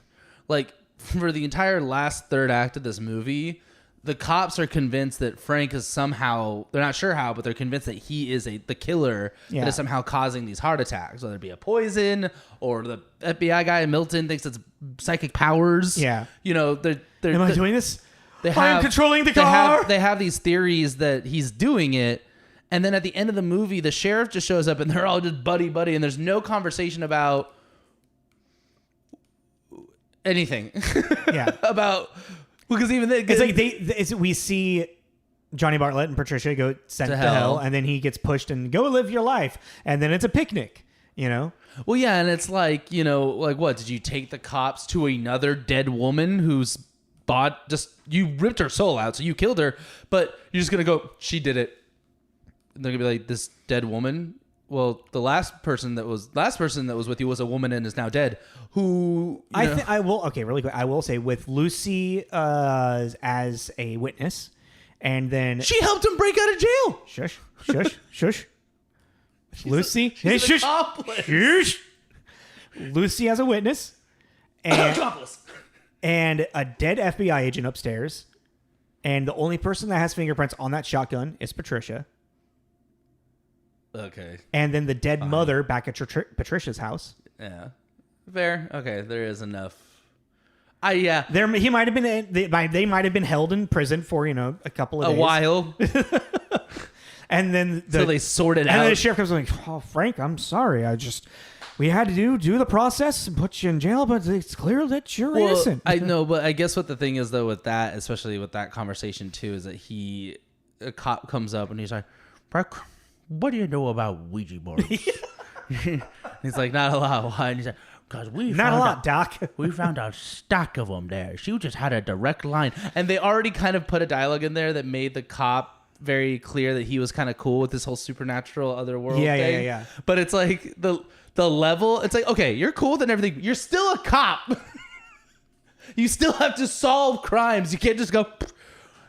like. For the entire last 3rd act of this movie, the cops are convinced that Frank is somehow, they're not sure how, but they're convinced that he is the killer that is somehow causing these heart attacks, whether it be a poison or the FBI guy Milton thinks it's psychic powers. Yeah. You know, they're Am I doing this? I am controlling the car. They have these theories that he's doing it. And then at the end of the movie, the sheriff just shows up and they're all just buddy, and there's no conversation about anything. Yeah. About, because even then, it's like we see Johnny Bartlett and Patricia go sent to hell, and then he gets pushed and go live your life, and then it's a picnic, you know? Well, yeah, and it's like, you know, like what? Did you take the cops to another dead woman whose you ripped her soul out, so you killed her, but you're just going to go, she did it. And they're going to be like, this dead woman? Well, the last person that was with you was a woman and is now dead. Who I will really quick. I will say with Lucy as a witness, and then she helped him break out of jail. Shush. Lucy, hey, shush. Lucy as a witness, and a dead FBI agent upstairs, and the only person that has fingerprints on that shotgun is Patricia. Okay. And then the dead mother back at Patricia's house. Yeah. Fair. Okay. There is enough. Yeah. He might have been. They might have been held in prison for a couple of days. A while. And then so they sorted out. And then the sheriff comes like, "Oh, Frank, I'm sorry. I just we had to do the process and put you in jail, but it's clear that you're innocent. I know, but I guess what the thing is though with that, especially with that conversation too, is that a cop comes up and he's like, "Park, what do you know about Ouija boards?" He's like, "Not a lot." Why? And he's like, "Because Doc. We found a stack of them there. She just had a direct line." And they already kind of put a dialogue in there that made the cop very clear that he was kind of cool with this whole supernatural otherworld thing. Yeah. But it's like the level, it's like, okay, you're cool with it and everything. You're still a cop. You still have to solve crimes. You can't just go,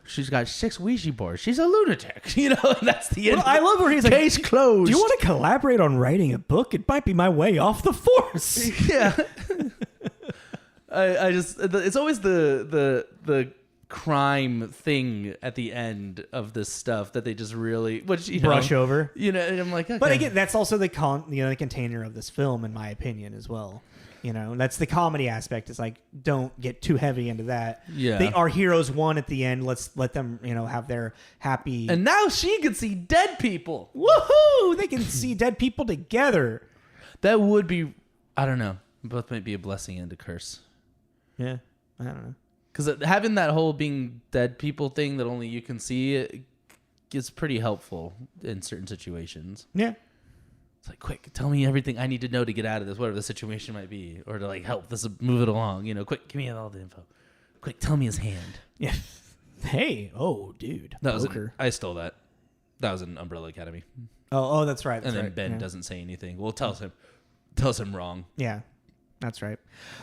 "She's got 6 Ouija boards. She's a lunatic." You know, and that's the end. I love where he's like, "Case closed. Do you want to collaborate on writing a book? It might be my way off the force." Yeah. I just, it's always the crime thing at the end of this stuff that they just really brush over. You know, and I'm like, okay. But again, that's also the container of this film, in my opinion, as well. You know, that's the comedy aspect. It's like, don't get too heavy into that. Yeah. They are heroes won at the end. Let's let them, have their happy. And now she can see dead people. Woohoo! They can see dead people together. That would be, I don't know. Both might be a blessing and a curse. Yeah. I don't know. Because having that whole being dead people thing that only you can see is pretty helpful in certain situations. Yeah. It's like, quick, tell me everything I need to know to get out of this, whatever the situation might be, or to like help this move it along. Quick, give me all the info. Quick, tell me his hand. Yeah. Hey, dude. I stole that. That was in Umbrella Academy. Oh, that's right. And then Ben doesn't say anything. Well, tells him wrong. Yeah, that's right.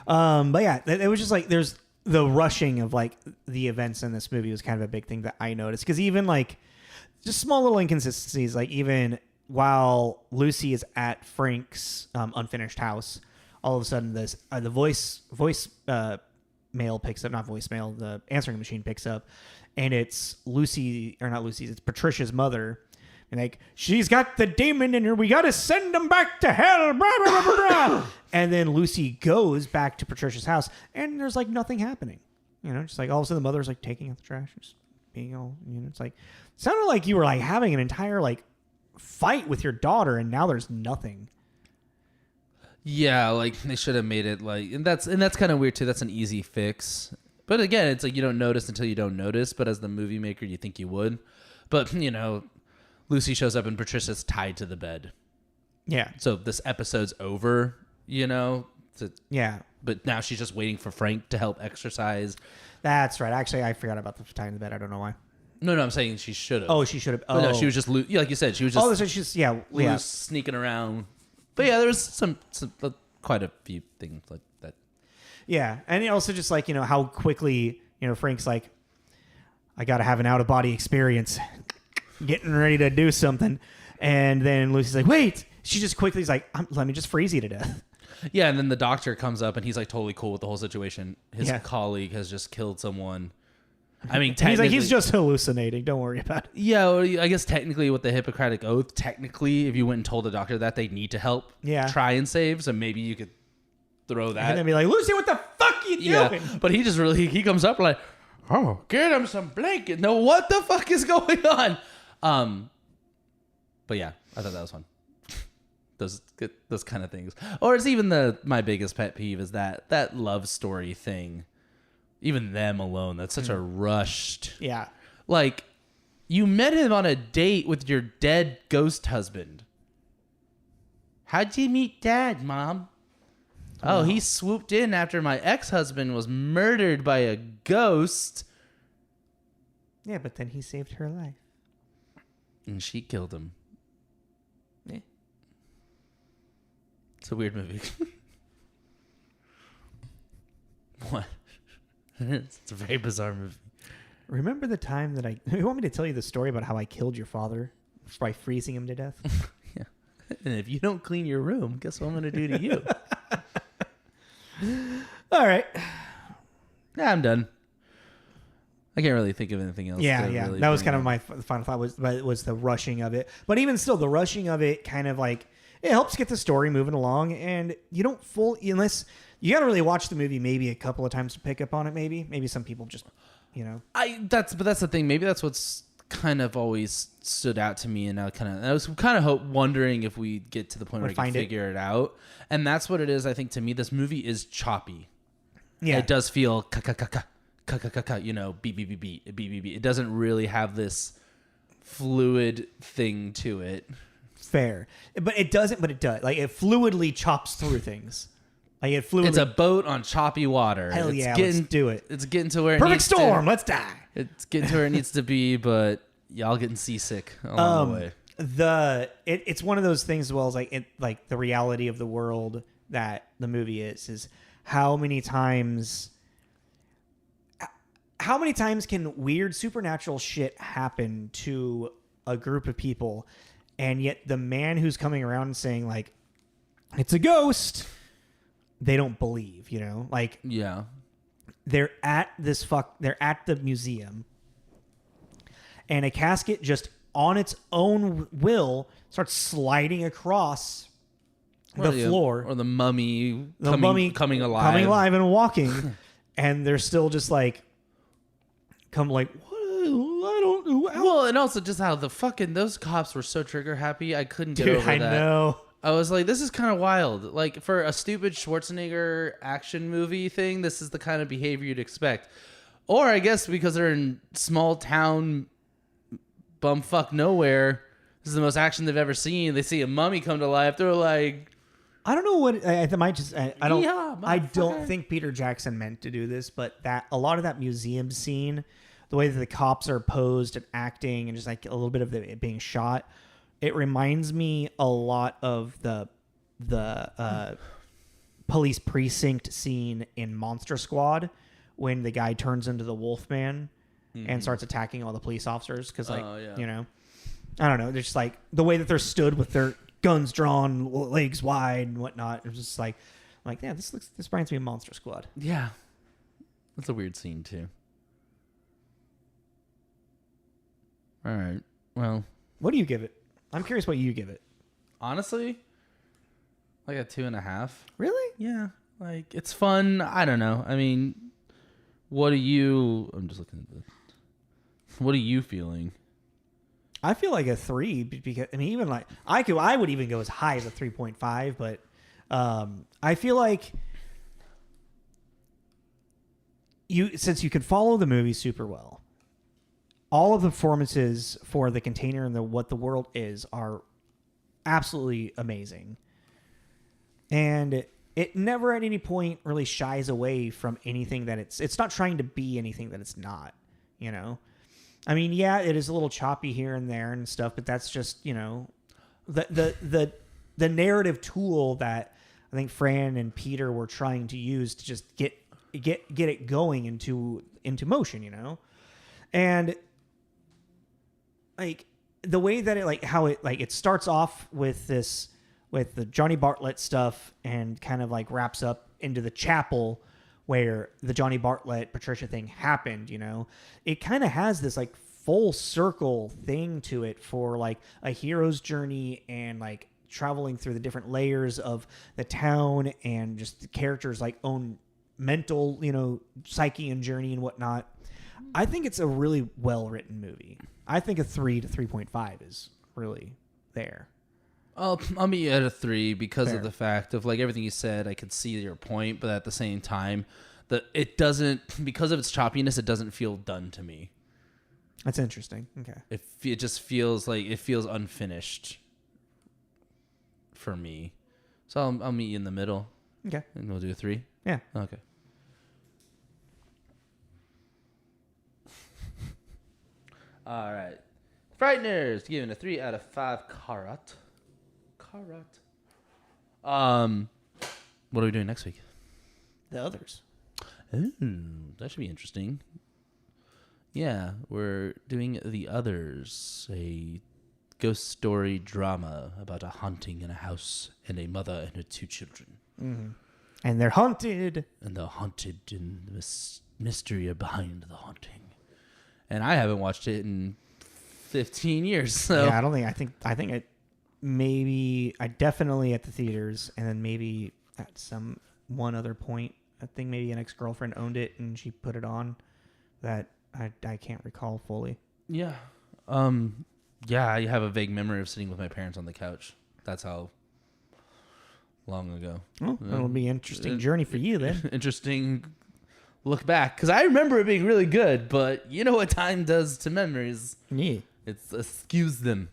But yeah, it was just like there's the rushing of like the events in this movie was kind of a big thing that I noticed, because even like just small little inconsistencies, like even while Lucy is at Frank's unfinished house, all of a sudden this the voice mail picks up, not voicemail, the answering machine picks up, and it's it's Patricia's mother. And like, "She's got the demon in her. We got to send them back to hell." Blah, blah, blah, blah. And then Lucy goes back to Patricia's house, and there's like nothing happening. Just like all of a sudden the mother's like taking out the trash, just being all, it's like, it sounded like you were like having an entire like fight with your daughter, and now there's nothing. Yeah, like they should have made it like, and that's kind of weird too. That's an easy fix. But again, it's like you don't notice until you don't notice. But as the movie maker, you think you would. But Lucy shows up and Patricia's tied to the bed. Yeah. So this episode's over, yeah. But now she's just waiting for Frank to help exercise. That's right. Actually, I forgot about the tying the bed. I don't know why. No, I'm saying she should have. Oh, she should have. Oh, no, she was just loose. Yeah, like you said, she was just. Oh, so she's loose, sneaking around. But yeah, there was some quite a few things like that. Yeah, and also just like how quickly Frank's like, "I got to have an out of body experience." Getting ready to do something, and then Lucy's like, "Wait!" She just quickly is like, "Let me just freeze you to death." Yeah, and then the doctor comes up, and he's like totally cool with the whole situation. His colleague has just killed someone. I mean, he's just hallucinating. Don't worry about it. Yeah, well, I guess technically with the Hippocratic Oath, if you went and told the doctor that, they need to help try and save, so maybe you could throw that. And then be like, "Lucy, what the fuck are you doing?" But he just he comes up like, "Oh, get him some blanket." No, what the fuck is going on? But yeah, I thought that was fun. those kind of things. Or it's even my biggest pet peeve is that love story thing. Even them alone, that's such a rushed. Yeah. Like, you met him on a date with your dead ghost husband. How'd you meet Dad, Mom? Oh, he swooped in after my ex-husband was murdered by a ghost. Yeah, but then he saved her life. And she killed him. Yeah. It's a weird movie. What? It's a very bizarre movie. Remember the time that you want me to tell you the story about how I killed your father by freezing him to death? Yeah. And if you don't clean your room, guess what I'm going to do to you? All right. Nah, I'm done. I can't really think of anything else. Yeah. Really that was kind of my final thought was the rushing of it. But even still, the rushing of it kind of like, it helps get the story moving along, and you don't unless you got to really watch the movie maybe a couple of times to pick up on it. Maybe some people just, But that's the thing. Maybe that's what's kind of always stood out to me, and I was kind of wondering if we get to the point where I can figure it out. And that's what it is. I think to me, this movie is choppy. Yeah, it does feel beat. It doesn't really have this fluid thing to it. Fair, but it doesn't. But it does. Like it fluidly chops through things. Like it fluidly. It's a boat on choppy water. Hell yeah, let's do it. It's getting to where perfect storm. Let's die. It's getting to where it needs to be, but y'all getting seasick along the way. It's one of those things as well as like the reality of the world that the movie is how many times can weird supernatural shit happen to a group of people, and yet the man who's coming around and saying like it's a ghost, they don't believe, like they're at the museum, and a casket just on its own will starts sliding across the floor, or the mummy coming alive and walking, and they're still just like what? I don't know. Well, and also just how those cops were so trigger happy. I couldn't get over that. I know. I was like, this is kind of wild. Like, for a stupid Schwarzenegger action movie thing, this is the kind of behavior you'd expect. Or I guess because they're in small town bumfuck nowhere, this is the most action they've ever seen. They see a mummy come to life. They're like, I don't know what I might just. I don't think Peter Jackson meant to do this, but that a lot of that museum scene, the way that the cops are posed and acting, and just like a little bit of it being shot. It reminds me a lot of the police precinct scene in Monster Squad when the guy turns into the Wolfman and starts attacking all the police officers because, I don't know, they're just like the way that they're stood with their guns drawn, legs wide, and whatnot. It's just like yeah, this reminds me of Monster Squad. Yeah, that's a weird scene too. All right, well, what do you give it? I'm curious what you give it. Honestly, like a 2.5. Really? Yeah. Like, it's fun. I don't know. I mean, I'm just looking at this. What are you feeling? I feel like a 3 because, I mean, even like, I would even go as high as a 3.5, but I feel like since you can follow the movie super well, all of the performances for the container and what the world is are absolutely amazing. And it never at any point really shies away from anything that it's not trying to be anything that it's not, I mean, yeah, it is a little choppy here and there and stuff, but that's just, the narrative tool that I think Fran and Peter were trying to use to just get it going into motion, And like the way that it starts off with the Johnny Bartlett stuff and kind of like wraps up into the chapel where the Johnny Bartlett Patricia thing happened, it kind of has this like full circle thing to it for like a hero's journey and like traveling through the different layers of the town and just the characters' like own mental, psyche and journey and whatnot. I think it's a really well-written movie. I think a 3 to 3.5 is really there. I'll meet you at a 3 because Fair. of the fact of like everything you said. I could see your point, but at the same time, that it doesn't, because of its choppiness, it doesn't feel done to me. That's interesting. Okay. It just feels like it feels unfinished for me. So I'll meet you in the middle. Okay. And we'll do a 3. Yeah. Okay. All right. Frighteners, giving a 3 out of 5 karat. What are we doing next week? The Others. Ooh, that should be interesting. Yeah, we're doing The Others, a ghost story drama about a haunting in a house and a mother and her 2 children. Mm-hmm. And they're haunted. And they're haunted, and the mystery behind the haunting. And I haven't watched it in 15 years. So yeah, I think I definitely at the theaters, and then maybe at one other point, I think maybe an ex-girlfriend owned it and she put it on. That I can't recall fully. Yeah. Yeah, I have a vague memory of sitting with my parents on the couch. That's how long ago. Well, that'll be an interesting journey for you then. Interesting look back. Because I remember it being really good, but you know what time does to memories. Yeah. It skews them.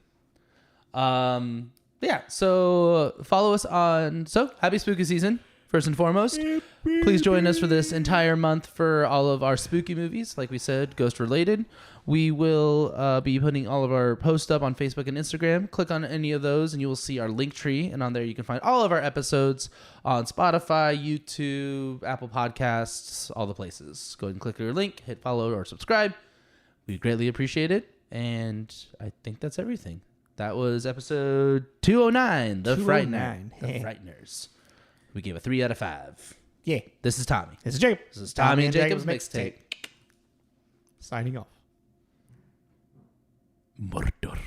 Yeah, so follow us on... So, happy spooky season, first and foremost. Please join us for this entire month for all of our spooky movies. Like we said, ghost-related. We will be putting all of our posts up on Facebook and Instagram. Click on any of those, and you will see our link tree. And on there, you can find all of our episodes on Spotify, YouTube, Apple Podcasts, all the places. Go ahead and click your link, hit follow or subscribe. We'd greatly appreciate it. And I think that's everything. That was episode 209, The 209. The Frighteners. We gave a 3 out of 5. Yeah. This is Tommy. This is Jacob. This is Tommy and Jacob's Mixtape. Signing off. Murder.